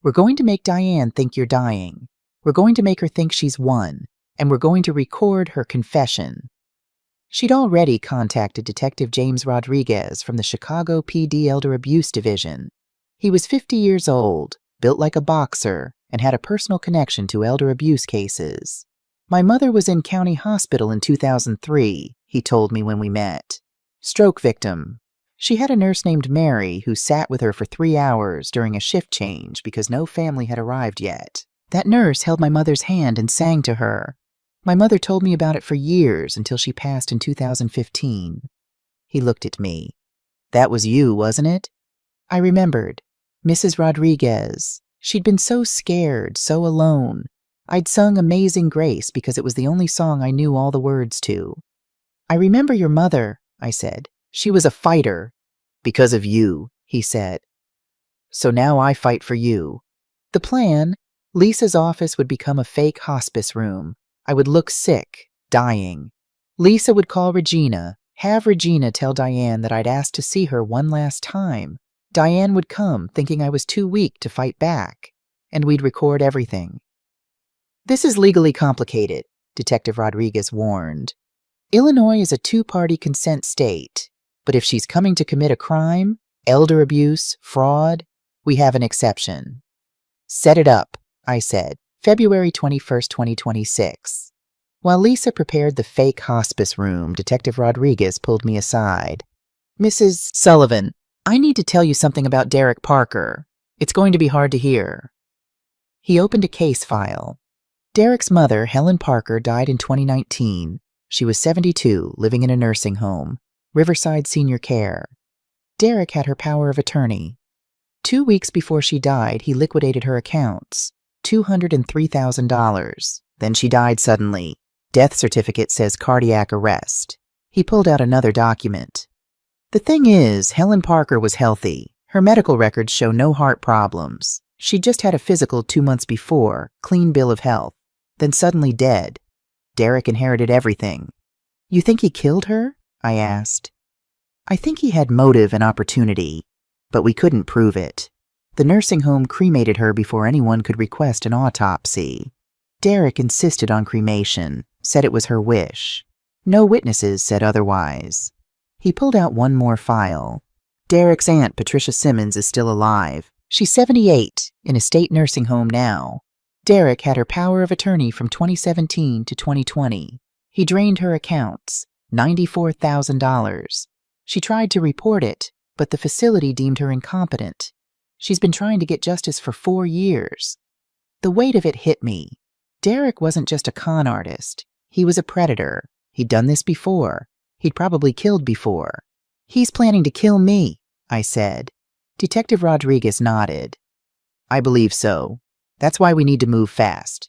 "We're going to make Diane think you're dying. We're going to make her think she's won, and we're going to record her confession." She'd already contacted Detective James Rodriguez from the Chicago PD Elder Abuse Division. He was 50 years old, built like a boxer, and had a personal connection to elder abuse cases. "My mother was in county hospital in 2003, he told me when we met. Stroke victim. She had a nurse named Mary who sat with her for 3 hours during a shift change because no family had arrived yet. That nurse held my mother's hand and sang to her. My mother told me about it for years until she passed in 2015. He looked at me. "That was you, wasn't it?" I remembered. Mrs. Rodriguez. She'd been so scared, so alone. I'd sung Amazing Grace because it was the only song I knew all the words to. "I remember your mother," I said. "She was a fighter." "Because of you," he said. "So now I fight for you." The plan? Lisa's office would become a fake hospice room. I would look sick, dying. Lisa would call Regina. Have Regina tell Diane that I'd asked to see her one last time. Diane would come, thinking I was too weak to fight back, and we'd record everything. This is legally complicated, Detective Rodriguez warned. Illinois is a two-party consent state, but if she's coming to commit a crime, elder abuse, fraud, we have an exception. Set it up, I said, February 21st, 2026. While Lisa prepared the fake hospice room, Detective Rodriguez pulled me aside. Mrs. Sullivan, I need to tell you something about Derek Parker. It's going to be hard to hear. He opened a case file. Derek's mother, Helen Parker, died in 2019. She was 72, living in a nursing home, Riverside Senior Care. Derek had her power of attorney. 2 weeks before she died, he liquidated her accounts, $203,000. Then she died suddenly. Death certificate says cardiac arrest. He pulled out another document. The thing is, Helen Parker was healthy. Her medical records show no heart problems. She just had a physical 2 months before, clean bill of health, then suddenly dead. Derek inherited everything. You think he killed her? I asked. I think he had motive and opportunity, but we couldn't prove it. The nursing home cremated her before anyone could request an autopsy. Derek insisted on cremation, said it was her wish. No witnesses said otherwise. He pulled out one more file. Derek's aunt, Patricia Simmons, is still alive. She's 78, in a state nursing home now. Derek had her power of attorney from 2017 to 2020. He drained her accounts, $94,000. She tried to report it, but the facility deemed her incompetent. She's been trying to get justice for 4 years. The weight of it hit me. Derek wasn't just a con artist. He was a predator. He'd done this before. He'd probably killed before. He's planning to kill me, I said. Detective Rodriguez nodded. I believe so. That's why we need to move fast.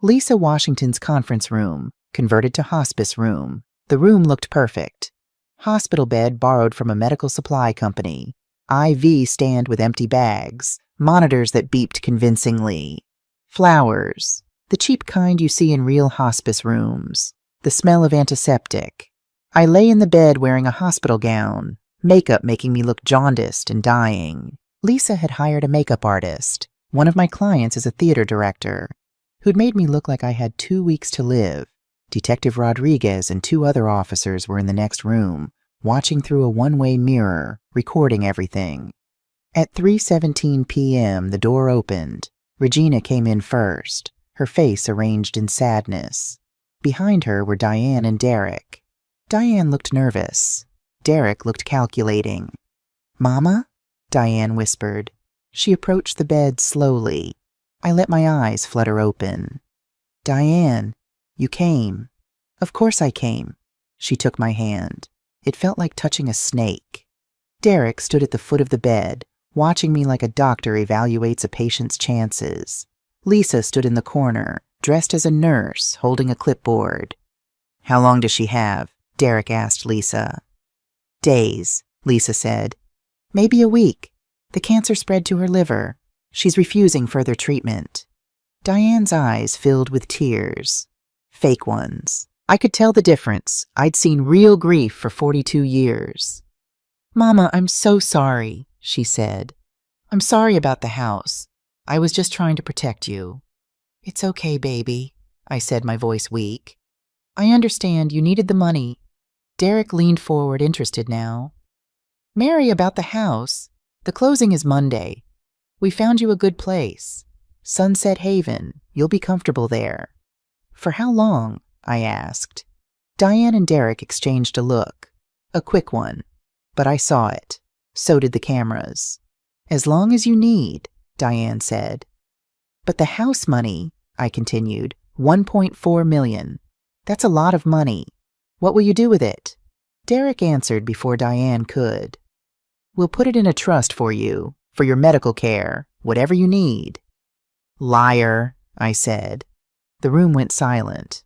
Lisa Washington's conference room, converted to hospice room. The room looked perfect. Hospital bed borrowed from a medical supply company. IV stand with empty bags. Monitors that beeped convincingly. Flowers. The cheap kind you see in real hospice rooms. The smell of antiseptic. I lay in the bed wearing a hospital gown. Makeup making me look jaundiced and dying. Lisa had hired a makeup artist. One of my clients is a theater director, who'd made me look like I had 2 weeks to live. Detective Rodriguez and 2 other officers were in the next room, watching through a one-way mirror, recording everything. At 3:17 p.m., the door opened. Regina came in first, her face arranged in sadness. Behind her were Diane and Derek. Diane looked nervous. Derek looked calculating. "Mama?" Diane whispered. She approached the bed slowly. I let my eyes flutter open. "Diane, you came." "Of course I came." She took my hand. It felt like touching a snake. Derek stood at the foot of the bed, watching me like a doctor evaluates a patient's chances. Lisa stood in the corner, dressed as a nurse, holding a clipboard. "How long does she have?" Derek asked Lisa. "Days," Lisa said. "Maybe a week. The cancer spread to her liver. She's refusing further treatment." Diane's eyes filled with tears. Fake ones. I could tell the difference. I'd seen real grief for 42 years. "Mama, I'm so sorry," she said. "I'm sorry about the house. I was just trying to protect you." "It's okay, baby," I said, my voice weak. "I understand you needed the money." Derek leaned forward, interested now. "Mary, about the house. The closing is Monday. We found you a good place. Sunset Haven. You'll be comfortable there." "For how long?" I asked. Diane and Derek exchanged a look. A quick one. But I saw it. So did the cameras. "As long as you need," Diane said. "But the house money," I continued, $1.4 million. That's a lot of money. What will you do with it?" Derek answered before Diane could. "We'll put it in a trust for you, for your medical care, whatever you need." "Liar," I said. The room went silent.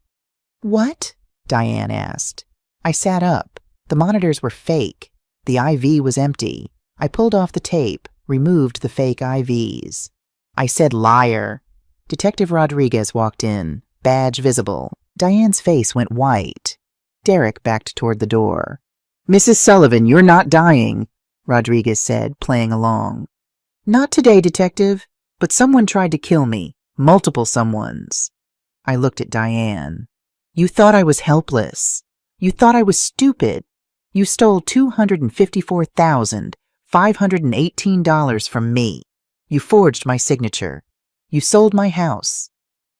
"What?" Diane asked. I sat up. The monitors were fake. The IV was empty. I pulled off the tape, removed the fake IVs. I said liar. Detective Rodriguez walked in, badge visible. Diane's face went white. Derek backed toward the door. "Mrs. Sullivan, you're not dying," Rodriguez said, playing along. "Not today, Detective, but someone tried to kill me. Multiple someones." I looked at Diane. "You thought I was helpless. You thought I was stupid. You stole $254,518 from me. You forged my signature. You sold my house.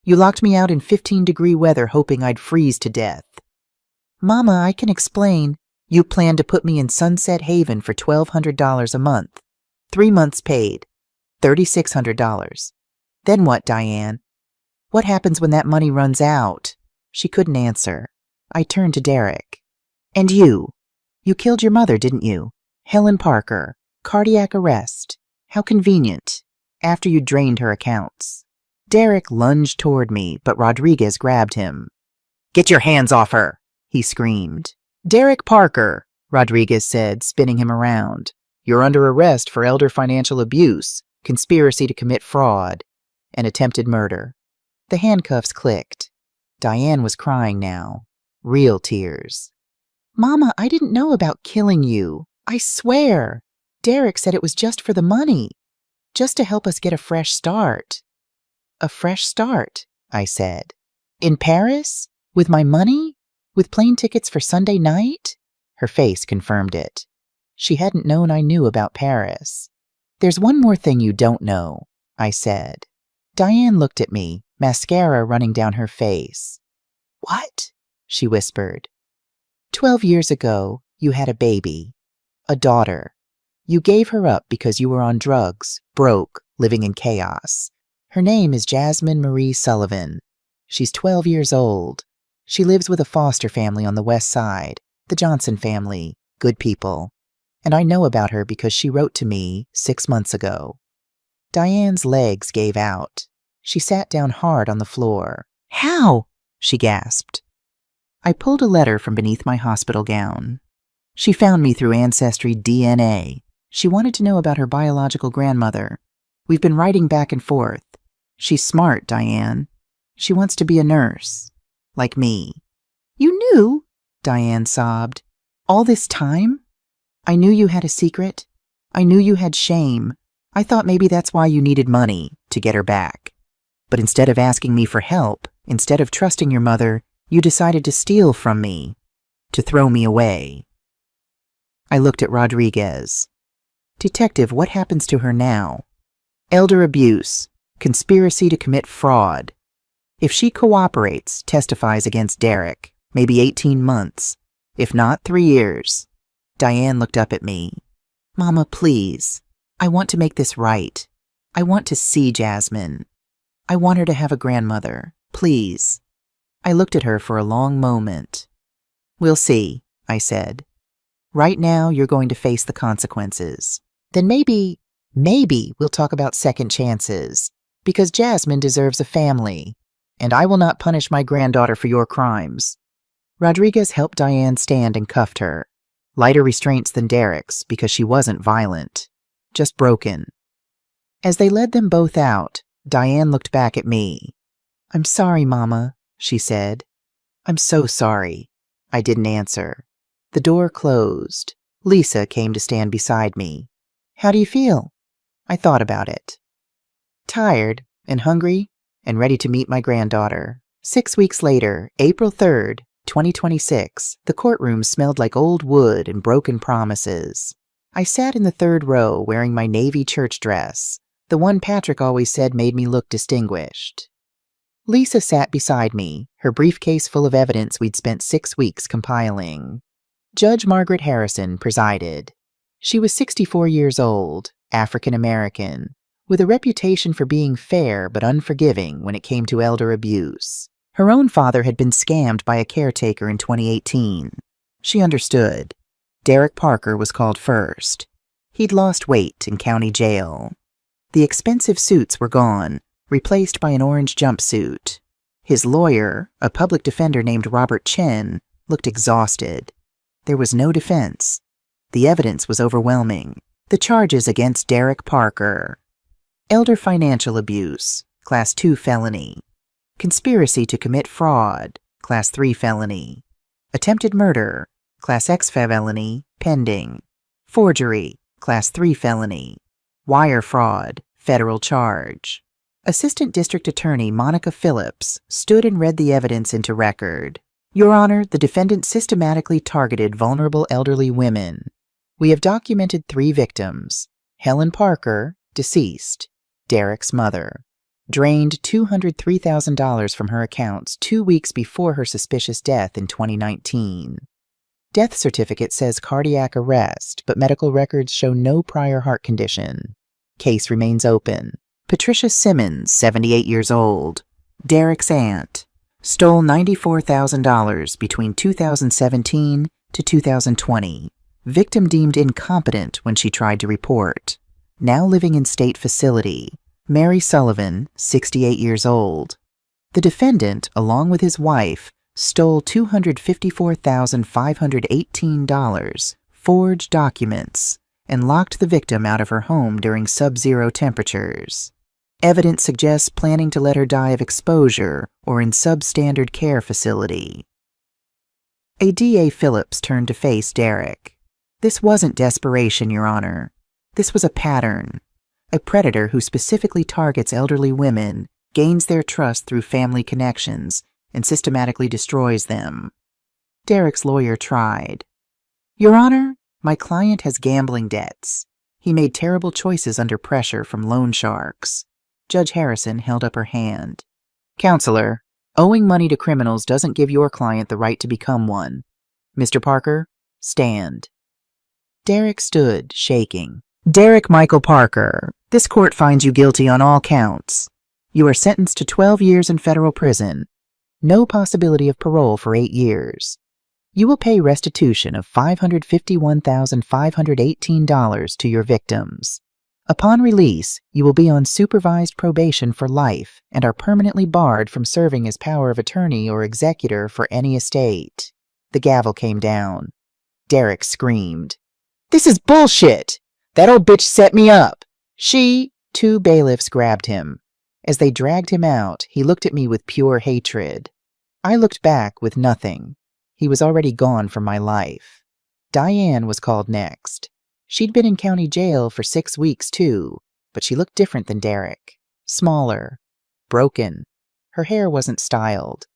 You locked me out in 15-degree weather hoping I'd freeze to death. Mama, I can explain. You planned to put me in Sunset Haven for $1,200 a month. 3 months paid. $3,600. Then what, Diane? What happens when that money runs out?" She couldn't answer. I turned to Derek. "And you? You killed your mother, didn't you? Helen Parker. Cardiac arrest. How convenient. After you drained her accounts." Derek lunged toward me, but Rodriguez grabbed him. "Get your hands off her!" he screamed. "Derek Parker," Rodriguez said, spinning him around. "You're under arrest for elder financial abuse, conspiracy to commit fraud, and attempted murder." The handcuffs clicked. Diane was crying now. Real tears. "Mama, I didn't know about killing you. I swear. Derek said it was just for the money. Just to help us get a fresh start." "A fresh start," I said. "In Paris? With my money? With plane tickets for Sunday night?" Her face confirmed it. She hadn't known I knew about Paris. "There's one more thing you don't know," I said. Diane looked at me, mascara running down her face. "What?" she whispered. 12 years ago, you had a baby. A daughter. You gave her up because you were on drugs, broke, living in chaos. Her name is Jasmine Marie Sullivan. She's 12 years old. She lives with a foster family on the west side, the Johnson family, good people. And I know about her because she wrote to me 6 months ago." Diane's legs gave out. She sat down hard on the floor. "How?" she gasped. I pulled a letter from beneath my hospital gown. She found me through Ancestry DNA. She wanted to know about her biological grandmother. We've been writing back and forth. She's smart, Diane. She wants to be a nurse. Like me. "You knew?" Diane sobbed. "All this time? I knew you had a secret. I knew you had shame. I thought maybe that's why you needed money, to get her back. But instead of asking me for help, instead of trusting your mother, you decided to steal from me, to throw me away." I looked at Rodriguez. "Detective, what happens to her now?" "Elder abuse, conspiracy to commit fraud. If she cooperates, testifies against Derek, maybe 18 months. If not, 3 years. Diane looked up at me. "Mama, please. I want to make this right. I want to see Jasmine. I want her to have a grandmother. Please." I looked at her for a long moment. "We'll see," I said. "Right now, you're going to face the consequences. Then maybe we'll talk about second chances, because Jasmine deserves a family, and I will not punish my granddaughter for your crimes." Rodriguez helped Diane stand and cuffed her. Lighter restraints than Derek's, because she wasn't violent. Just broken. As they led them both out, Diane looked back at me. "I'm sorry, Mama," she said. "I'm so sorry." I didn't answer. The door closed. Lisa came to stand beside me. "How do you feel?" I thought about it. Tired and hungry and ready to meet my granddaughter. 6 weeks later, April 3rd, 2026, the courtroom smelled like old wood and broken promises. I sat in the 3rd row wearing my navy church dress, the one Patrick always said made me look distinguished. Lisa sat beside me, her briefcase full of evidence we'd spent 6 weeks compiling. Judge Margaret Harrison presided. She was 64 years old, African American, with a reputation for being fair but unforgiving when it came to elder abuse. Her own father had been scammed by a caretaker in 2018. She understood. Derek Parker was called first. He'd lost weight in county jail. The expensive suits were gone, replaced by an orange jumpsuit. His lawyer, a public defender named Robert Chen, looked exhausted. There was no defense. The evidence was overwhelming. The charges against Derek Parker: elder financial abuse, Class 2 felony. Conspiracy to commit fraud, Class 3 felony. Attempted murder, Class X felony, pending. Forgery, Class 3 felony. Wire fraud, federal charge. Assistant District Attorney Monica Phillips stood and read the evidence into record. Your Honor, the defendant systematically targeted vulnerable elderly women. We have documented 3 victims. Helen Parker, deceased, Derek's mother. Drained $203,000 from her accounts 2 weeks before her suspicious death in 2019. Death certificate says cardiac arrest, but medical records show no prior heart condition. Case remains open. Patricia Simmons, 78 years old, Derek's aunt, stole $94,000 between 2017 to 2020. Victim deemed incompetent when she tried to report. Now living in state facility. Mary Sullivan, 68 years old. The defendant, along with his wife, stole $254,518, forged documents, and locked the victim out of her home during sub-zero temperatures. Evidence suggests planning to let her die of exposure or in substandard care facility. A DA Phillips turned to face Derek. This wasn't desperation, Your Honor. This was a pattern. A predator who specifically targets elderly women, gains their trust through family connections, and systematically destroys them. Derek's lawyer tried. Your Honor, my client has gambling debts. He made terrible choices under pressure from loan sharks. Judge Harrison held up her hand. Counselor, owing money to criminals doesn't give your client the right to become one. Mr. Parker, stand. Derek stood, shaking. Derek Michael Parker, this court finds you guilty on all counts. You are sentenced to 12 years in federal prison. No possibility of parole for 8 years. You will pay restitution of $551,518 to your victims. Upon release, you will be on supervised probation for life and are permanently barred from serving as power of attorney or executor for any estate. The gavel came down. Derek screamed. This is bullshit! That old bitch set me up! She... 2 bailiffs grabbed him. As they dragged him out, he looked at me with pure hatred. I looked back with nothing. He was already gone from my life. Diane was called next. She'd been in county jail for 6 weeks, too, but she looked different than Derek. Smaller. Broken. Her hair wasn't styled.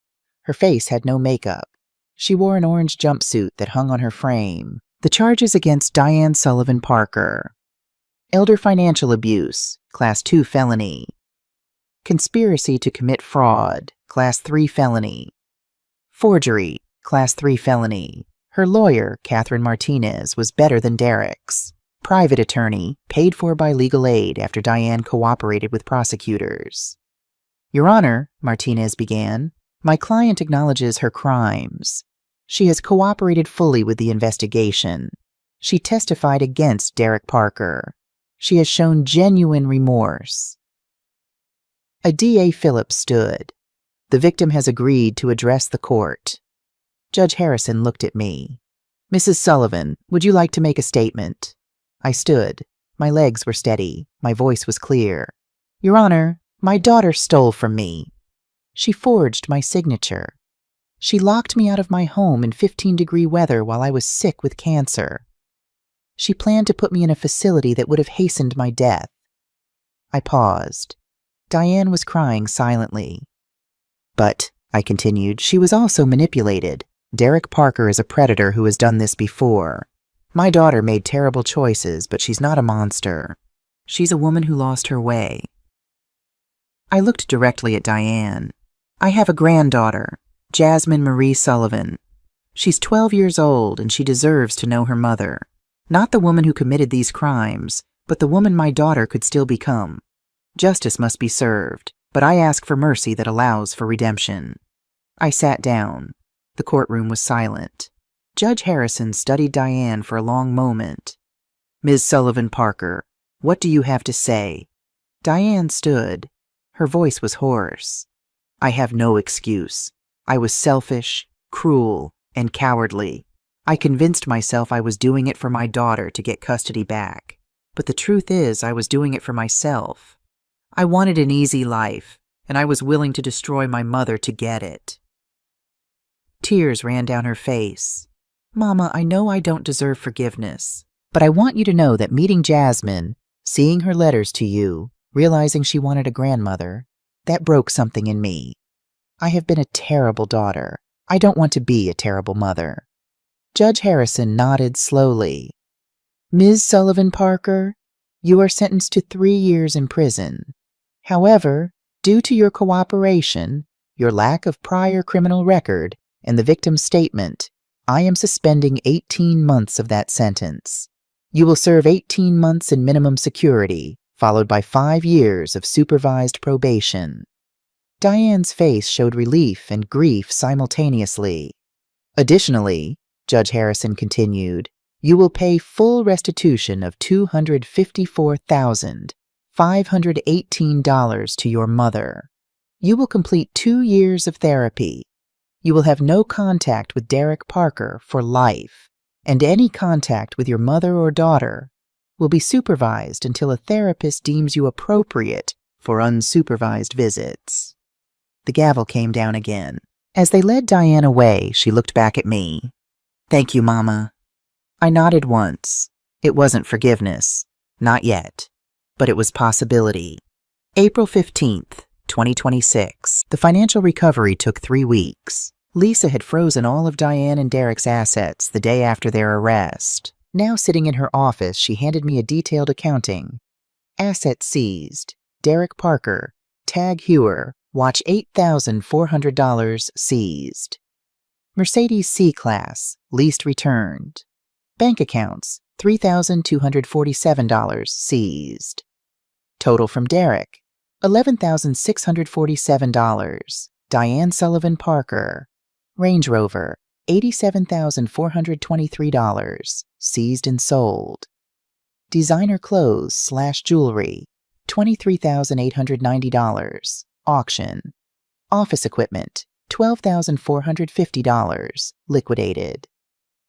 Her face had no makeup. She wore an orange jumpsuit that hung on her frame. The charges against Diane Sullivan Parker. Elder financial abuse, Class 2 felony. Conspiracy to commit fraud, Class 3 felony. Forgery, Class 3 felony. Her lawyer, Catherine Martinez, was better than Derek's. Private attorney, paid for by legal aid after Diane cooperated with prosecutors. Your Honor, Martinez began, my client acknowledges her crimes. She has cooperated fully with the investigation. She testified against Derek Parker. She has shown genuine remorse. A DA Phillips stood. The victim has agreed to address the court. Judge Harrison looked at me. Mrs. Sullivan, would you like to make a statement? I stood. My legs were steady. My voice was clear. Your Honor, my daughter stole from me. She forged my signature. She locked me out of my home in 15-degree weather while I was sick with cancer. She planned to put me in a facility that would have hastened my death. I paused. Diane was crying silently. But, I continued, she was also manipulated. Derek Parker is a predator who has done this before. My daughter made terrible choices, but she's not a monster. She's a woman who lost her way. I looked directly at Diane. I have a granddaughter, Jasmine Marie Sullivan. She's 12 years old and she deserves to know her mother. Not the woman who committed these crimes, but the woman my daughter could still become. Justice must be served, but I ask for mercy that allows for redemption. I sat down. The courtroom was silent. Judge Harrison studied Diane for a long moment. Ms. Sullivan Parker, what do you have to say? Diane stood. Her voice was hoarse. I have no excuse. I was selfish, cruel, and cowardly. I convinced myself I was doing it for my daughter to get custody back. But the truth is, I was doing it for myself. I wanted an easy life, and I was willing to destroy my mother to get it. Tears ran down her face. Mama, I know I don't deserve forgiveness, but I want you to know that meeting Jasmine, seeing her letters to you, realizing she wanted a grandmother, that broke something in me. I have been a terrible daughter. I don't want to be a terrible mother. Judge Harrison nodded slowly. Ms. Sullivan Parker, you are sentenced to 3 years in prison. However, due to your cooperation, your lack of prior criminal record, and the victim's statement, I am suspending 18 months of that sentence. You will serve 18 months in minimum security, followed by 5 years of supervised probation. Diane's face showed relief and grief simultaneously. Additionally, Judge Harrison continued, you will pay full restitution of $254,518 to your mother. You will complete 2 years of therapy. You will have no contact with Derek Parker for life, and any contact with your mother or daughter will be supervised until a therapist deems you appropriate for unsupervised visits. The gavel came down again. As they led Diane away, she looked back at me. Thank you, Mama. I nodded once. It wasn't forgiveness. Not yet. But it was possibility. April 15th, 2026. The financial recovery took 3 weeks. Lisa had frozen all of Diane and Derek's assets the day after their arrest. Now sitting in her office, she handed me a detailed accounting. Assets seized. Derek Parker, Tag Heuer, watch $8,400 seized. Mercedes C-Class, leased returned. Bank accounts, $3,247 seized. Total from Derek, $11,647. Diane Sullivan Parker, Range Rover, $87,423, seized and sold. Designer clothes / jewelry, $23,890, auction. Office equipment, $12,450, liquidated.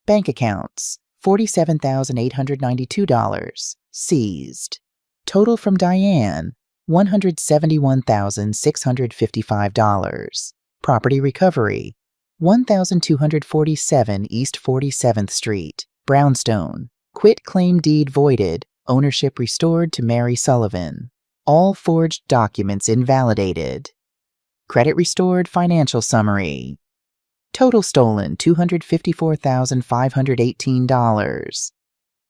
Bank accounts, $47,892, seized. Total from Diane, $171,655. Property recovery, 1247 East 47th Street, Brownstone. Quit claim deed voided, ownership restored to Mary Sullivan. All forged documents invalidated. Credit restored, financial summary. Total stolen, $254,518.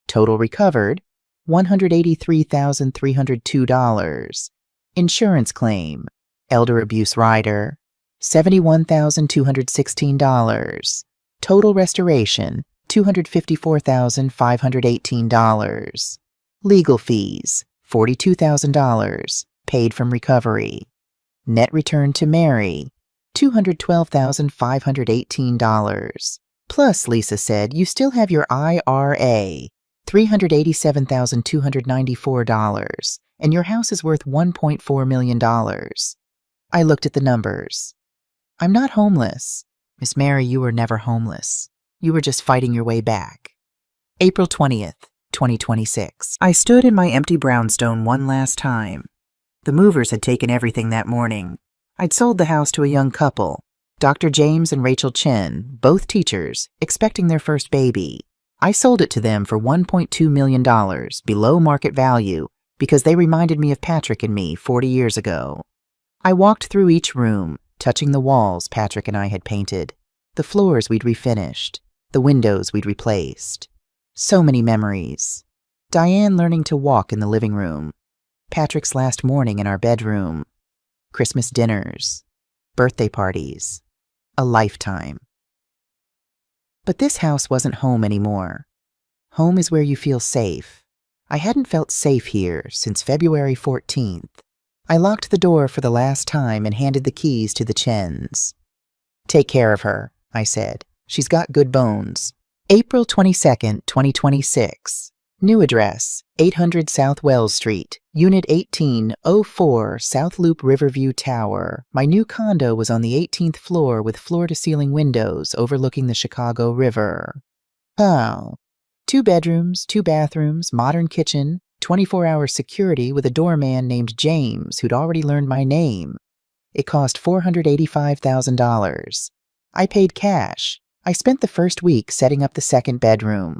Total recovered, $183,302. Insurance claim, elder abuse rider, $71,216. Total restoration, $254,518. Legal fees, $42,000, paid from recovery. Net return to Mary, $212,518. Plus, Lisa said, you still have your IRA, $387,294, and your house is worth $1.4 million. I looked at the numbers. I'm not homeless. Miss Mary, you were never homeless. You were just fighting your way back. April 20th, 2026. I stood in my empty brownstone one last time. The movers had taken everything that morning. I'd sold the house to a young couple, Dr. James and Rachel Chen, both teachers, expecting their first baby. I sold it to them for $1.2 million, below market value, because they reminded me of Patrick and me 40 years ago. I walked through each room, touching the walls Patrick and I had painted, the floors we'd refinished, the windows we'd replaced. So many memories. Diane learning to walk in the living room, Patrick's last morning in our bedroom, Christmas dinners, birthday parties, a lifetime. But this house wasn't home anymore. Home is where you feel safe. I hadn't felt safe here since February 14th. I locked the door for the last time and handed the keys to the Chens. Take care of her, I said. She's got good bones. April 22nd, 2026. New address, 800 South Wells Street, Unit 1804, South Loop Riverview Tower. My new condo was on the 18th floor with floor-to-ceiling windows overlooking the Chicago River. Oh. 2 bedrooms, 2 bathrooms, modern kitchen, 24-hour security with a doorman named James who'd already learned my name. It cost $485,000. I paid cash. I spent the first week setting up the second bedroom.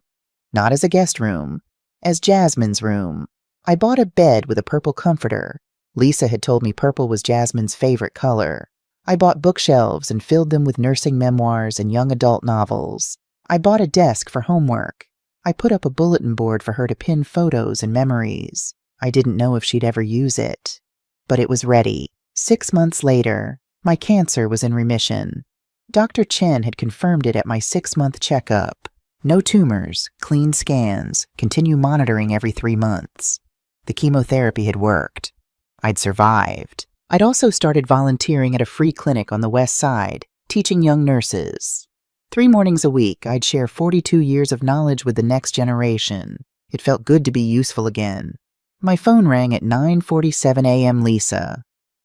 Not as a guest room, as Jasmine's room. I bought a bed with a purple comforter. Lisa had told me purple was Jasmine's favorite color. I bought bookshelves and filled them with nursing memoirs and young adult novels. I bought a desk for homework. I put up a bulletin board for her to pin photos and memories. I didn't know if she'd ever use it. But it was ready. 6 months later, my cancer was in remission. Dr. Chen had confirmed it at my 6-month checkup. No tumors, clean scans, continue monitoring every 3 months. The chemotherapy had worked. I'd survived. I'd also started volunteering at a free clinic on the West Side, teaching young nurses. 3 mornings a week, I'd share 42 years of knowledge with the next generation. It felt good to be useful again. My phone rang at 9:47 a.m. Lisa.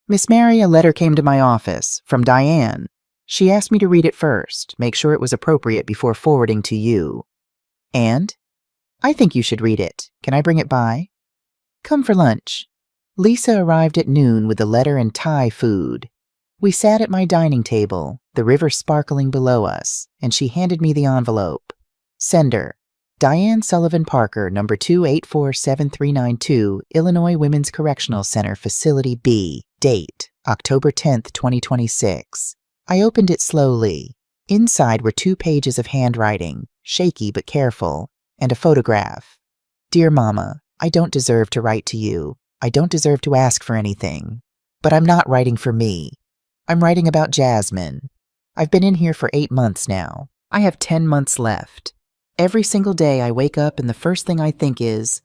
Miss Mary, a letter came to my office from Diane. She asked me to read it first, make sure it was appropriate before forwarding to you. And? I think you should read it. Can I bring it by? Come for lunch. Lisa arrived at noon with the letter and Thai food. We sat at my dining table, the river sparkling below us, and she handed me the envelope. Sender: Diane Sullivan Parker, number 2847392, Illinois Women's Correctional Center, Facility B. Date: October 10th, 2026. I opened it slowly. Inside were 2 pages of handwriting, shaky but careful, and a photograph. Dear Mama, I don't deserve to write to you. I don't deserve to ask for anything. But I'm not writing for me. I'm writing about Jasmine. I've been in here for 8 months now. I have 10 months left. Every single day I wake up and the first thing I think is,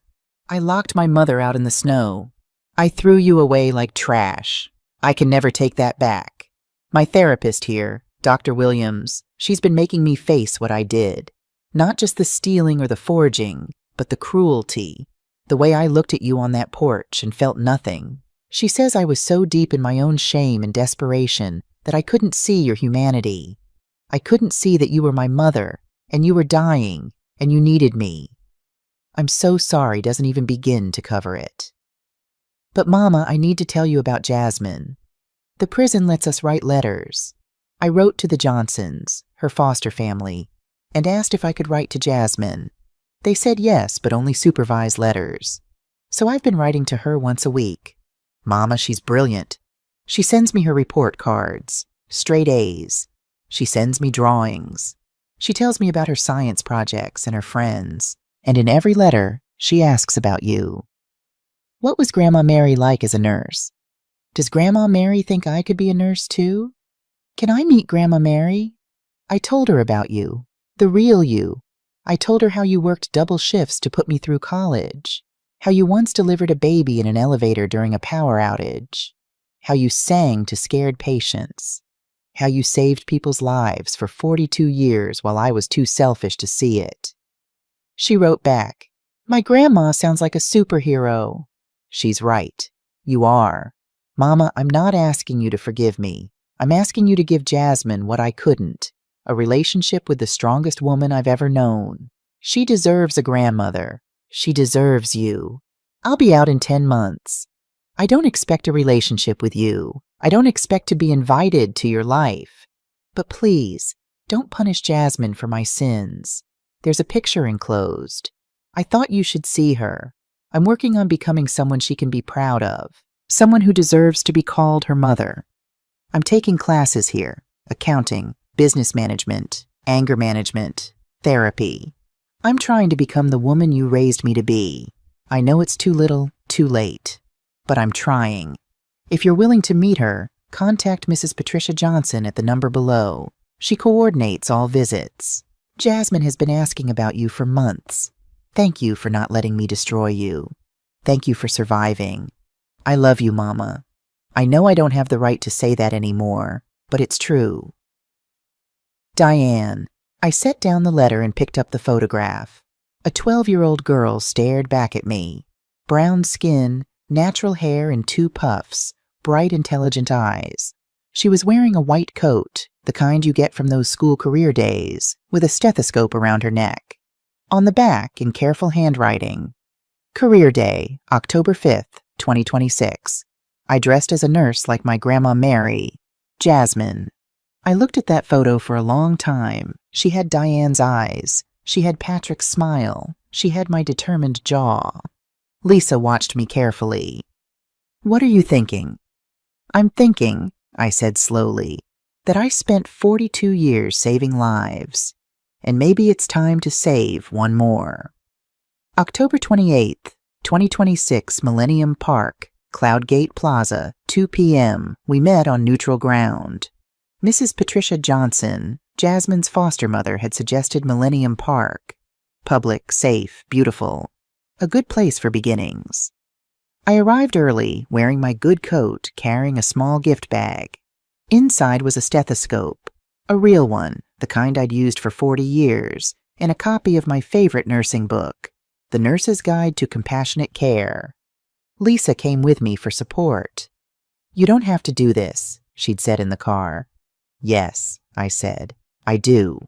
I locked my mother out in the snow. I threw you away like trash. I can never take that back. My therapist here, Dr. Williams, she's been making me face what I did. Not just the stealing or the forging, but the cruelty. The way I looked at you on that porch and felt nothing. She says I was so deep in my own shame and desperation that I couldn't see your humanity. I couldn't see that you were my mother, and you were dying, and you needed me. I'm so sorry doesn't even begin to cover it. But Mama, I need to tell you about Jasmine. The prison lets us write letters. I wrote to the Johnsons, her foster family, and asked if I could write to Jasmine. They said yes, but only supervised letters. So I've been writing to her once a week. Mama, she's brilliant. She sends me her report cards, straight A's. She sends me drawings. She tells me about her science projects and her friends. And in every letter, she asks about you. What was Grandma Mary like as a nurse? Does Grandma Mary think I could be a nurse too? Can I meet Grandma Mary? I told her about you, the real you. I told her how you worked double shifts to put me through college, how you once delivered a baby in an elevator during a power outage, how you sang to scared patients, how you saved people's lives for 42 years while I was too selfish to see it. She wrote back, My grandma sounds like a superhero. She's right. You are. Mama, I'm not asking you to forgive me. I'm asking you to give Jasmine what I couldn't. A relationship with the strongest woman I've ever known. She deserves a grandmother. She deserves you. I'll be out in 10 months. I don't expect a relationship with you. I don't expect to be invited to your life. But please, don't punish Jasmine for my sins. There's a picture enclosed. I thought you should see her. I'm working on becoming someone she can be proud of. Someone who deserves to be called her mother. I'm taking classes here. Accounting, business management, anger management, therapy. I'm trying to become the woman you raised me to be. I know it's too little, too late. But I'm trying. If you're willing to meet her, contact Mrs. Patricia Johnson at the number below. She coordinates all visits. Jasmine has been asking about you for months. Thank you for not letting me destroy you. Thank you for surviving. I love you, Mama. I know I don't have the right to say that anymore, but it's true. Diane. I set down the letter and picked up the photograph. A 12-year-old girl stared back at me. Brown skin, natural hair in 2 puffs, bright, intelligent eyes. She was wearing a white coat, the kind you get from those school career days, with a stethoscope around her neck. On the back, in careful handwriting, Career Day, October 5th, 2026. I dressed as a nurse like my Grandma Mary. Jasmine. I looked at that photo for a long time. She had Diane's eyes. She had Patrick's smile. She had my determined jaw. Lisa watched me carefully. "What are you thinking?" "I'm thinking," I said slowly, "that I spent 42 years saving lives, and maybe it's time to save one more." October 28th, 2026, Millennium Park, Cloudgate Plaza, 2 p.m. We met on neutral ground. Mrs. Patricia Johnson, Jasmine's foster mother, had suggested Millennium Park. Public, safe, beautiful. A good place for beginnings. I arrived early, wearing my good coat, carrying a small gift bag. Inside was a stethoscope, a real one, the kind I'd used for 40 years, and a copy of my favorite nursing book, The Nurse's Guide to Compassionate Care. Lisa came with me for support. "You don't have to do this," she'd said in the car. "Yes," I said, "I do."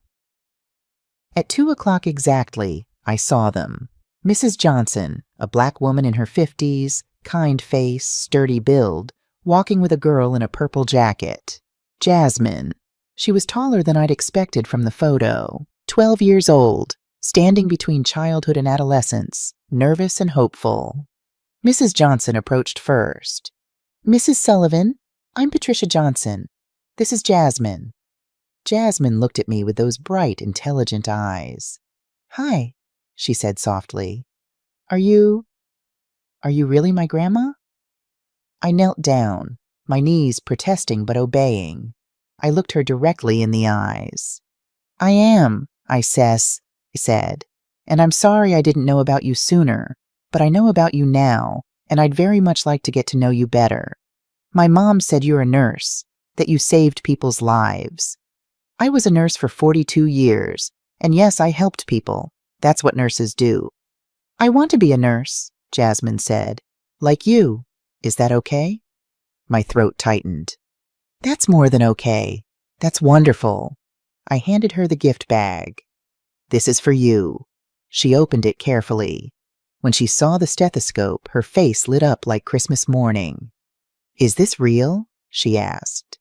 At 2 o'clock exactly, I saw them. Mrs. Johnson, a black woman in her 50s, kind face, sturdy build, walking with a girl in a purple jacket. Jasmine. She was taller than I'd expected from the photo. 12 years old, standing between childhood and adolescence, nervous and hopeful. Mrs. Johnson approached first. "Mrs. Sullivan, I'm Patricia Johnson. This is Jasmine." Jasmine looked at me with those bright, intelligent eyes. "Hi," she said softly. Are you really my grandma?" I knelt down, my knees protesting but obeying. I looked her directly in the eyes. "I am," I said, "and I'm sorry I didn't know about you sooner, but I know about you now, and I'd very much like to get to know you better. My mom said you're a nurse, that you saved people's lives. I was a nurse for 42 years, and yes, I helped people. That's what nurses do." "I want to be a nurse," Jasmine said. "Like you. Is that okay?" My throat tightened. "That's more than okay. That's wonderful." I handed her the gift bag. "This is for you." She opened it carefully. When she saw the stethoscope, her face lit up like Christmas morning. "Is this real?" she asked.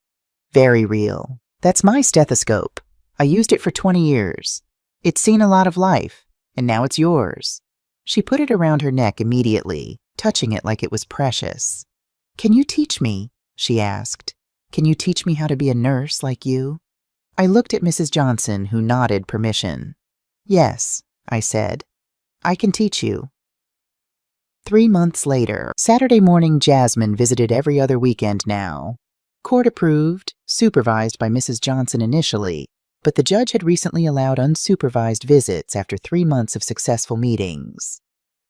"Very real. That's my stethoscope. I used it for 20 years. It's seen a lot of life, and now it's yours." She put it around her neck immediately, touching it like it was precious. "Can you teach me?" she asked. "Can you teach me how to be a nurse like you?" I looked at Mrs. Johnson, who nodded permission. "Yes," I said. "I can teach you." 3 months later, Saturday morning, Jasmine visited every other weekend now. Court approved, supervised by Mrs. Johnson initially, but the judge had recently allowed unsupervised visits after 3 months of successful meetings.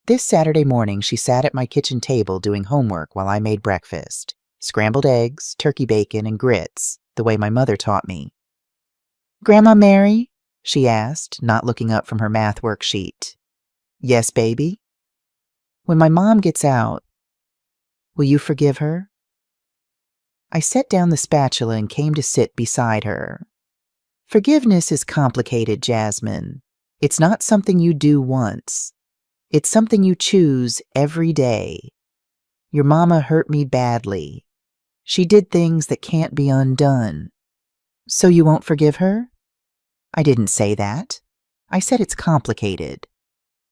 This Saturday morning, she sat at my kitchen table doing homework while I made breakfast. Scrambled eggs, turkey bacon, and grits, the way my mother taught me. "Grandma Mary?" she asked, not looking up from her math worksheet. "Yes, baby?" "When my mom gets out, will you forgive her?" I set down the spatula and came to sit beside her. "Forgiveness is complicated, Jasmine. It's not something you do once. It's something you choose every day. Your mama hurt me badly. She did things that can't be undone. So you won't forgive her?" I didn't say that. I said it's complicated.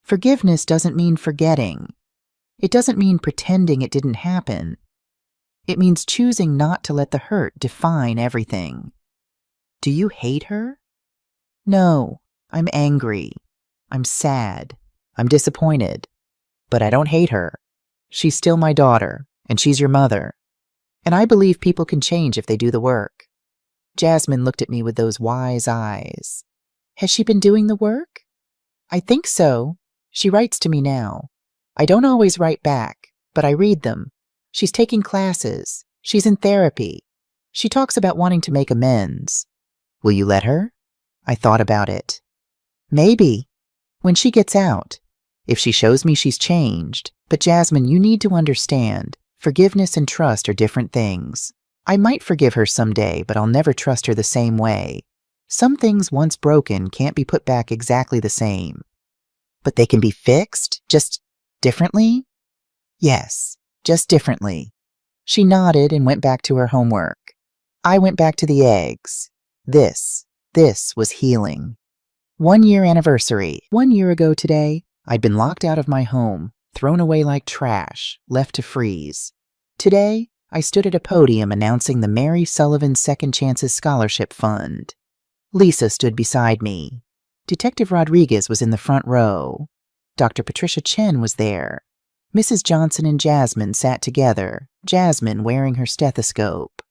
Forgiveness doesn't mean forgetting. It doesn't mean pretending it didn't happen. It means choosing not to let the hurt define everything. "Do you hate her?" "No, I'm angry. I'm sad. I'm disappointed. But I don't hate her. She's still my daughter, and she's your mother. And I believe people can change if they do the work." Jasmine looked at me with those wise eyes. "Has she been doing the work?" "I think so. She writes to me now. I don't always write back, but I read them. She's taking classes. She's in therapy. She talks about wanting to make amends. Will you let her?" I thought about it. "Maybe. When she gets out. If she shows me she's changed. But Jasmine, you need to understand, forgiveness and trust are different things. I might forgive her someday, but I'll never trust her the same way. Some things once broken can't be put back exactly the same. But they can be fixed, just differently?" "Yes, just differently." She nodded and went back to her homework. I went back to the eggs. This was healing. 1 year anniversary. 1 year ago today, I'd been locked out of my home, thrown away like trash, left to freeze. Today, I stood at a podium announcing the Mary Sullivan Second Chances Scholarship Fund. Lisa stood beside me. Detective Rodriguez was in the front row. Dr. Patricia Chen was there. Mrs. Johnson and Jasmine sat together, Jasmine wearing her stethoscope.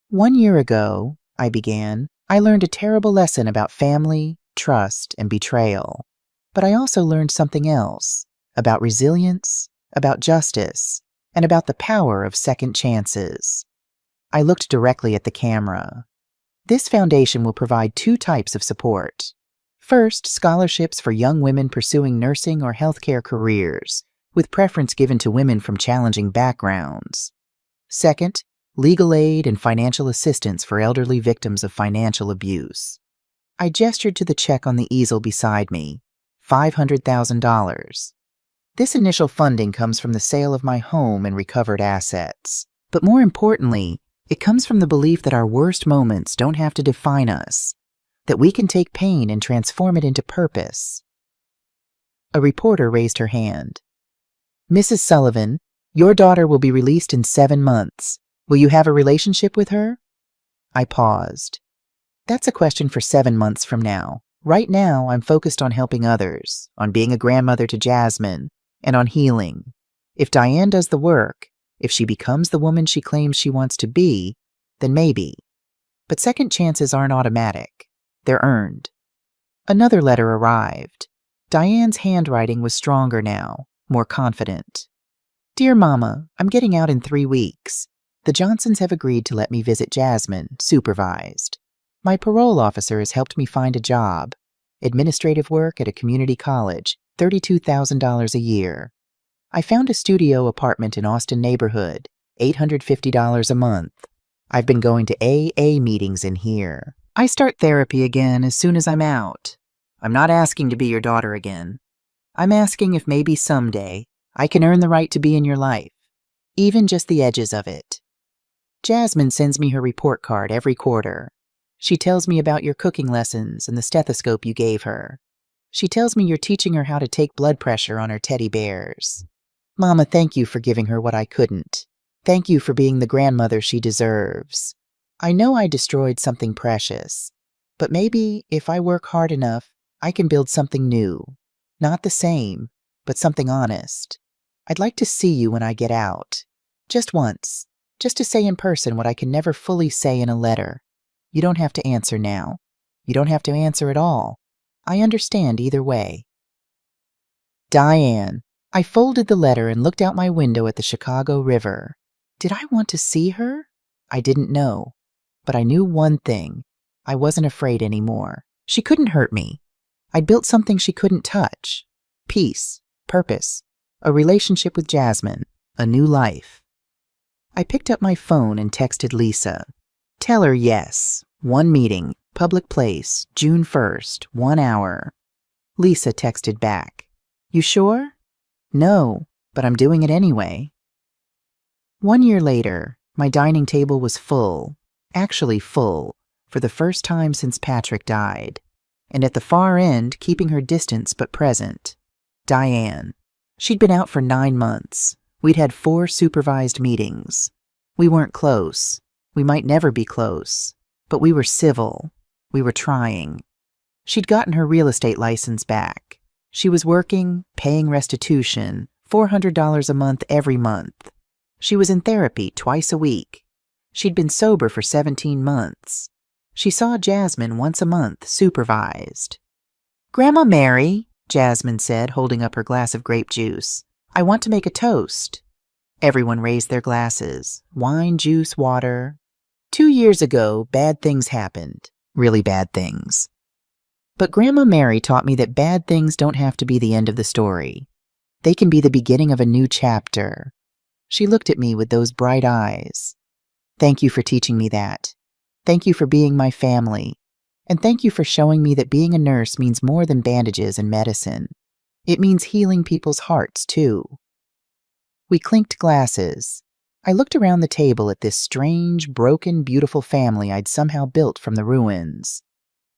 1 year ago, I began, I learned a terrible lesson about family, trust, and betrayal. But I also learned something else, about resilience, about justice, and about the power of second chances. I looked directly at the camera. This foundation will provide 2 types of support. First, scholarships for young women pursuing nursing or healthcare careers, with preference given to women from challenging backgrounds. Second, legal aid and financial assistance for elderly victims of financial abuse. I gestured to the check on the easel beside me, $500,000. This initial funding comes from the sale of my home and recovered assets. But more importantly, it comes from the belief that our worst moments don't have to define us, that we can take pain and transform it into purpose. A reporter raised her hand. Mrs. Sullivan, your daughter will be released in 7 months. Will you have a relationship with her? I paused. That's a question for 7 months from now. Right now, I'm focused on helping others, on being a grandmother to Jasmine, and on healing. If Diane does the work, if she becomes the woman she claims she wants to be, then maybe. But second chances aren't automatic. They're earned. Another letter arrived. Diane's handwriting was stronger now, more confident. Dear Mama, I'm getting out in 3 weeks. The Johnsons have agreed to let me visit Jasmine, supervised. My parole officer has helped me find a job. Administrative work at a community college, $32,000 a year. I found a studio apartment in Austin neighborhood, $850 a month. I've been going to AA meetings in here. I start therapy again as soon as I'm out. I'm not asking to be your daughter again. I'm asking if maybe someday I can earn the right to be in your life, even just the edges of it. Jasmine sends me her report card every quarter. She tells me about your cooking lessons and the stethoscope you gave her. She tells me you're teaching her how to take blood pressure on her teddy bears. Mama, thank you for giving her what I couldn't. Thank you for being the grandmother she deserves. I know I destroyed something precious, but maybe if I work hard enough, I can build something new. Not the same, but something honest. I'd like to see you when I get out. Just once. Just to say in person what I can never fully say in a letter. You don't have to answer now. You don't have to answer at all. I understand either way. Diane. I folded the letter and looked out my window at the Chicago River. Did I want to see her? I didn't know. But I knew one thing. I wasn't afraid anymore. She couldn't hurt me. I'd built something she couldn't touch. Peace, purpose, a relationship with Jasmine, a new life. I picked up my phone and texted Lisa. Tell her yes. 1 meeting, public place, June 1st, 1 hour. Lisa texted back. You sure? No, but I'm doing it anyway. 1 year later, my dining table was full, actually full, for the first time since Patrick died. And at the far end, keeping her distance but present, Diane. She'd been out for 9 months. We'd had 4 supervised meetings. We weren't close. We might never be close. But we were civil. We were trying. She'd gotten her real estate license back. She was working, paying restitution, $400 a month every month. She was in therapy twice a week. She'd been sober for 17 months. She saw Jasmine once a month, supervised. Grandma Mary, Jasmine said, holding up her glass of grape juice, I want to make a toast. Everyone raised their glasses. Wine, juice, water. 2 years ago, bad things happened. Really bad things. But Grandma Mary taught me that bad things don't have to be the end of the story. They can be the beginning of a new chapter. She looked at me with those bright eyes. Thank you for teaching me that. Thank you for being my family. And thank you for showing me that being a nurse means more than bandages and medicine. It means healing people's hearts, too. We clinked glasses. I looked around the table at this strange, broken, beautiful family I'd somehow built from the ruins.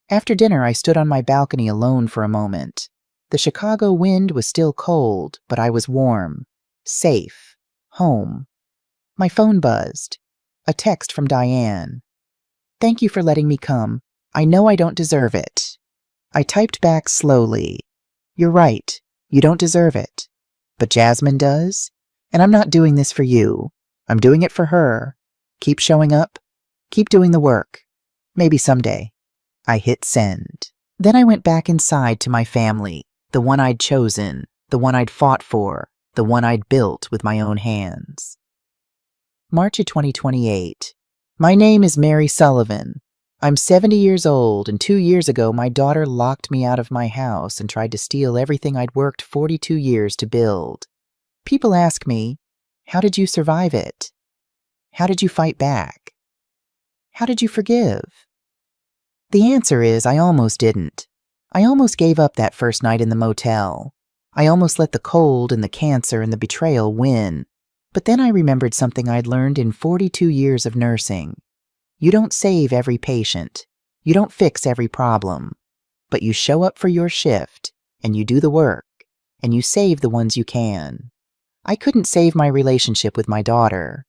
After dinner, I stood on my balcony alone for a moment. The Chicago wind was still cold, but I was warm, safe, home. My phone buzzed. A text from Diane. "Thank you for letting me come. I know I don't deserve it." I typed back slowly. "You're right. You don't deserve it. But Jasmine does. And I'm not doing this for you. I'm doing it for her. Keep showing up. Keep doing the work. Maybe someday." I hit send. Then I went back inside to my family, the one I'd chosen, the one I'd fought for, the one I'd built with my own hands. March of 2028. My name is Mary Sullivan. I'm 70 years old, and 2 years ago my daughter locked me out of my house and tried to steal everything I'd worked 42 years to build. People ask me, how did you survive it? How did you fight back? How did you forgive? The answer is I almost didn't. I almost gave up that first night in the motel. I almost let the cold and the cancer and the betrayal win. But then I remembered something I'd learned in 42 years of nursing. You don't save every patient. You don't fix every problem. But you show up for your shift, and you do the work, and you save the ones you can. I couldn't save my relationship with my daughter.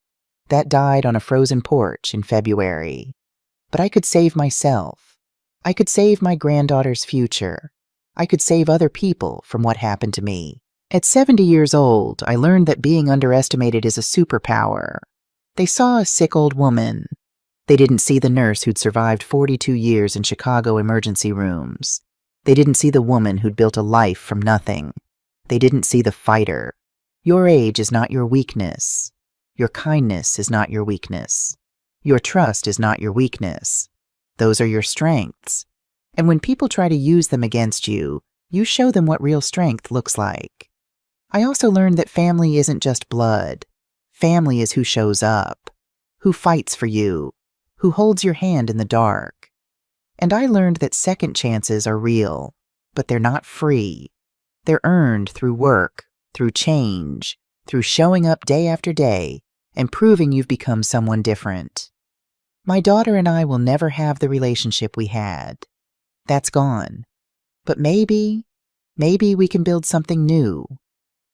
That died on a frozen porch in February. But I could save myself. I could save my granddaughter's future. I could save other people from what happened to me. At 70 years old, I learned that being underestimated is a superpower. They saw a sick old woman. They didn't see the nurse who'd survived 42 years in Chicago emergency rooms. They didn't see the woman who'd built a life from nothing. They didn't see the fighter. Your age is not your weakness. Your kindness is not your weakness. Your trust is not your weakness. Those are your strengths. And when people try to use them against you, you show them what real strength looks like. I also learned that family isn't just blood. Family is who shows up, who fights for you, who holds your hand in the dark. And I learned that second chances are real, but they're not free. They're earned through work, through change, through showing up day after day and proving you've become someone different. My daughter and I will never have the relationship we had. That's gone. But maybe we can build something new,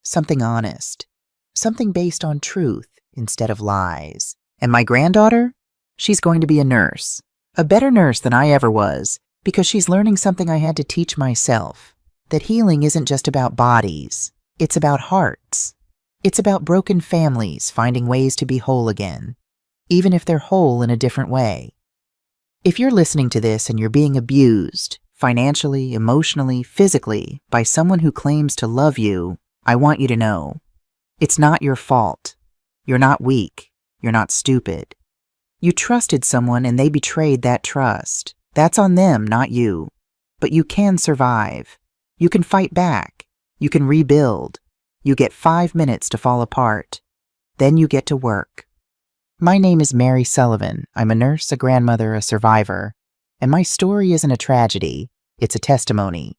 something honest, something based on truth instead of lies. And my granddaughter? She's going to be a nurse, a better nurse than I ever was, because she's learning something I had to teach myself, that healing isn't just about bodies, it's about hearts. It's about broken families finding ways to be whole again, even if they're whole in a different way. If you're listening to this and you're being abused, financially, emotionally, physically, by someone who claims to love you, I want you to know, it's not your fault. You're not weak. You're not stupid. You trusted someone and they betrayed that trust. That's on them, not you. But you can survive. You can fight back. You can rebuild. You get 5 minutes to fall apart. Then you get to work. My name is Mary Sullivan. I'm a nurse, a grandmother, a survivor. And my story isn't a tragedy. It's a testimony.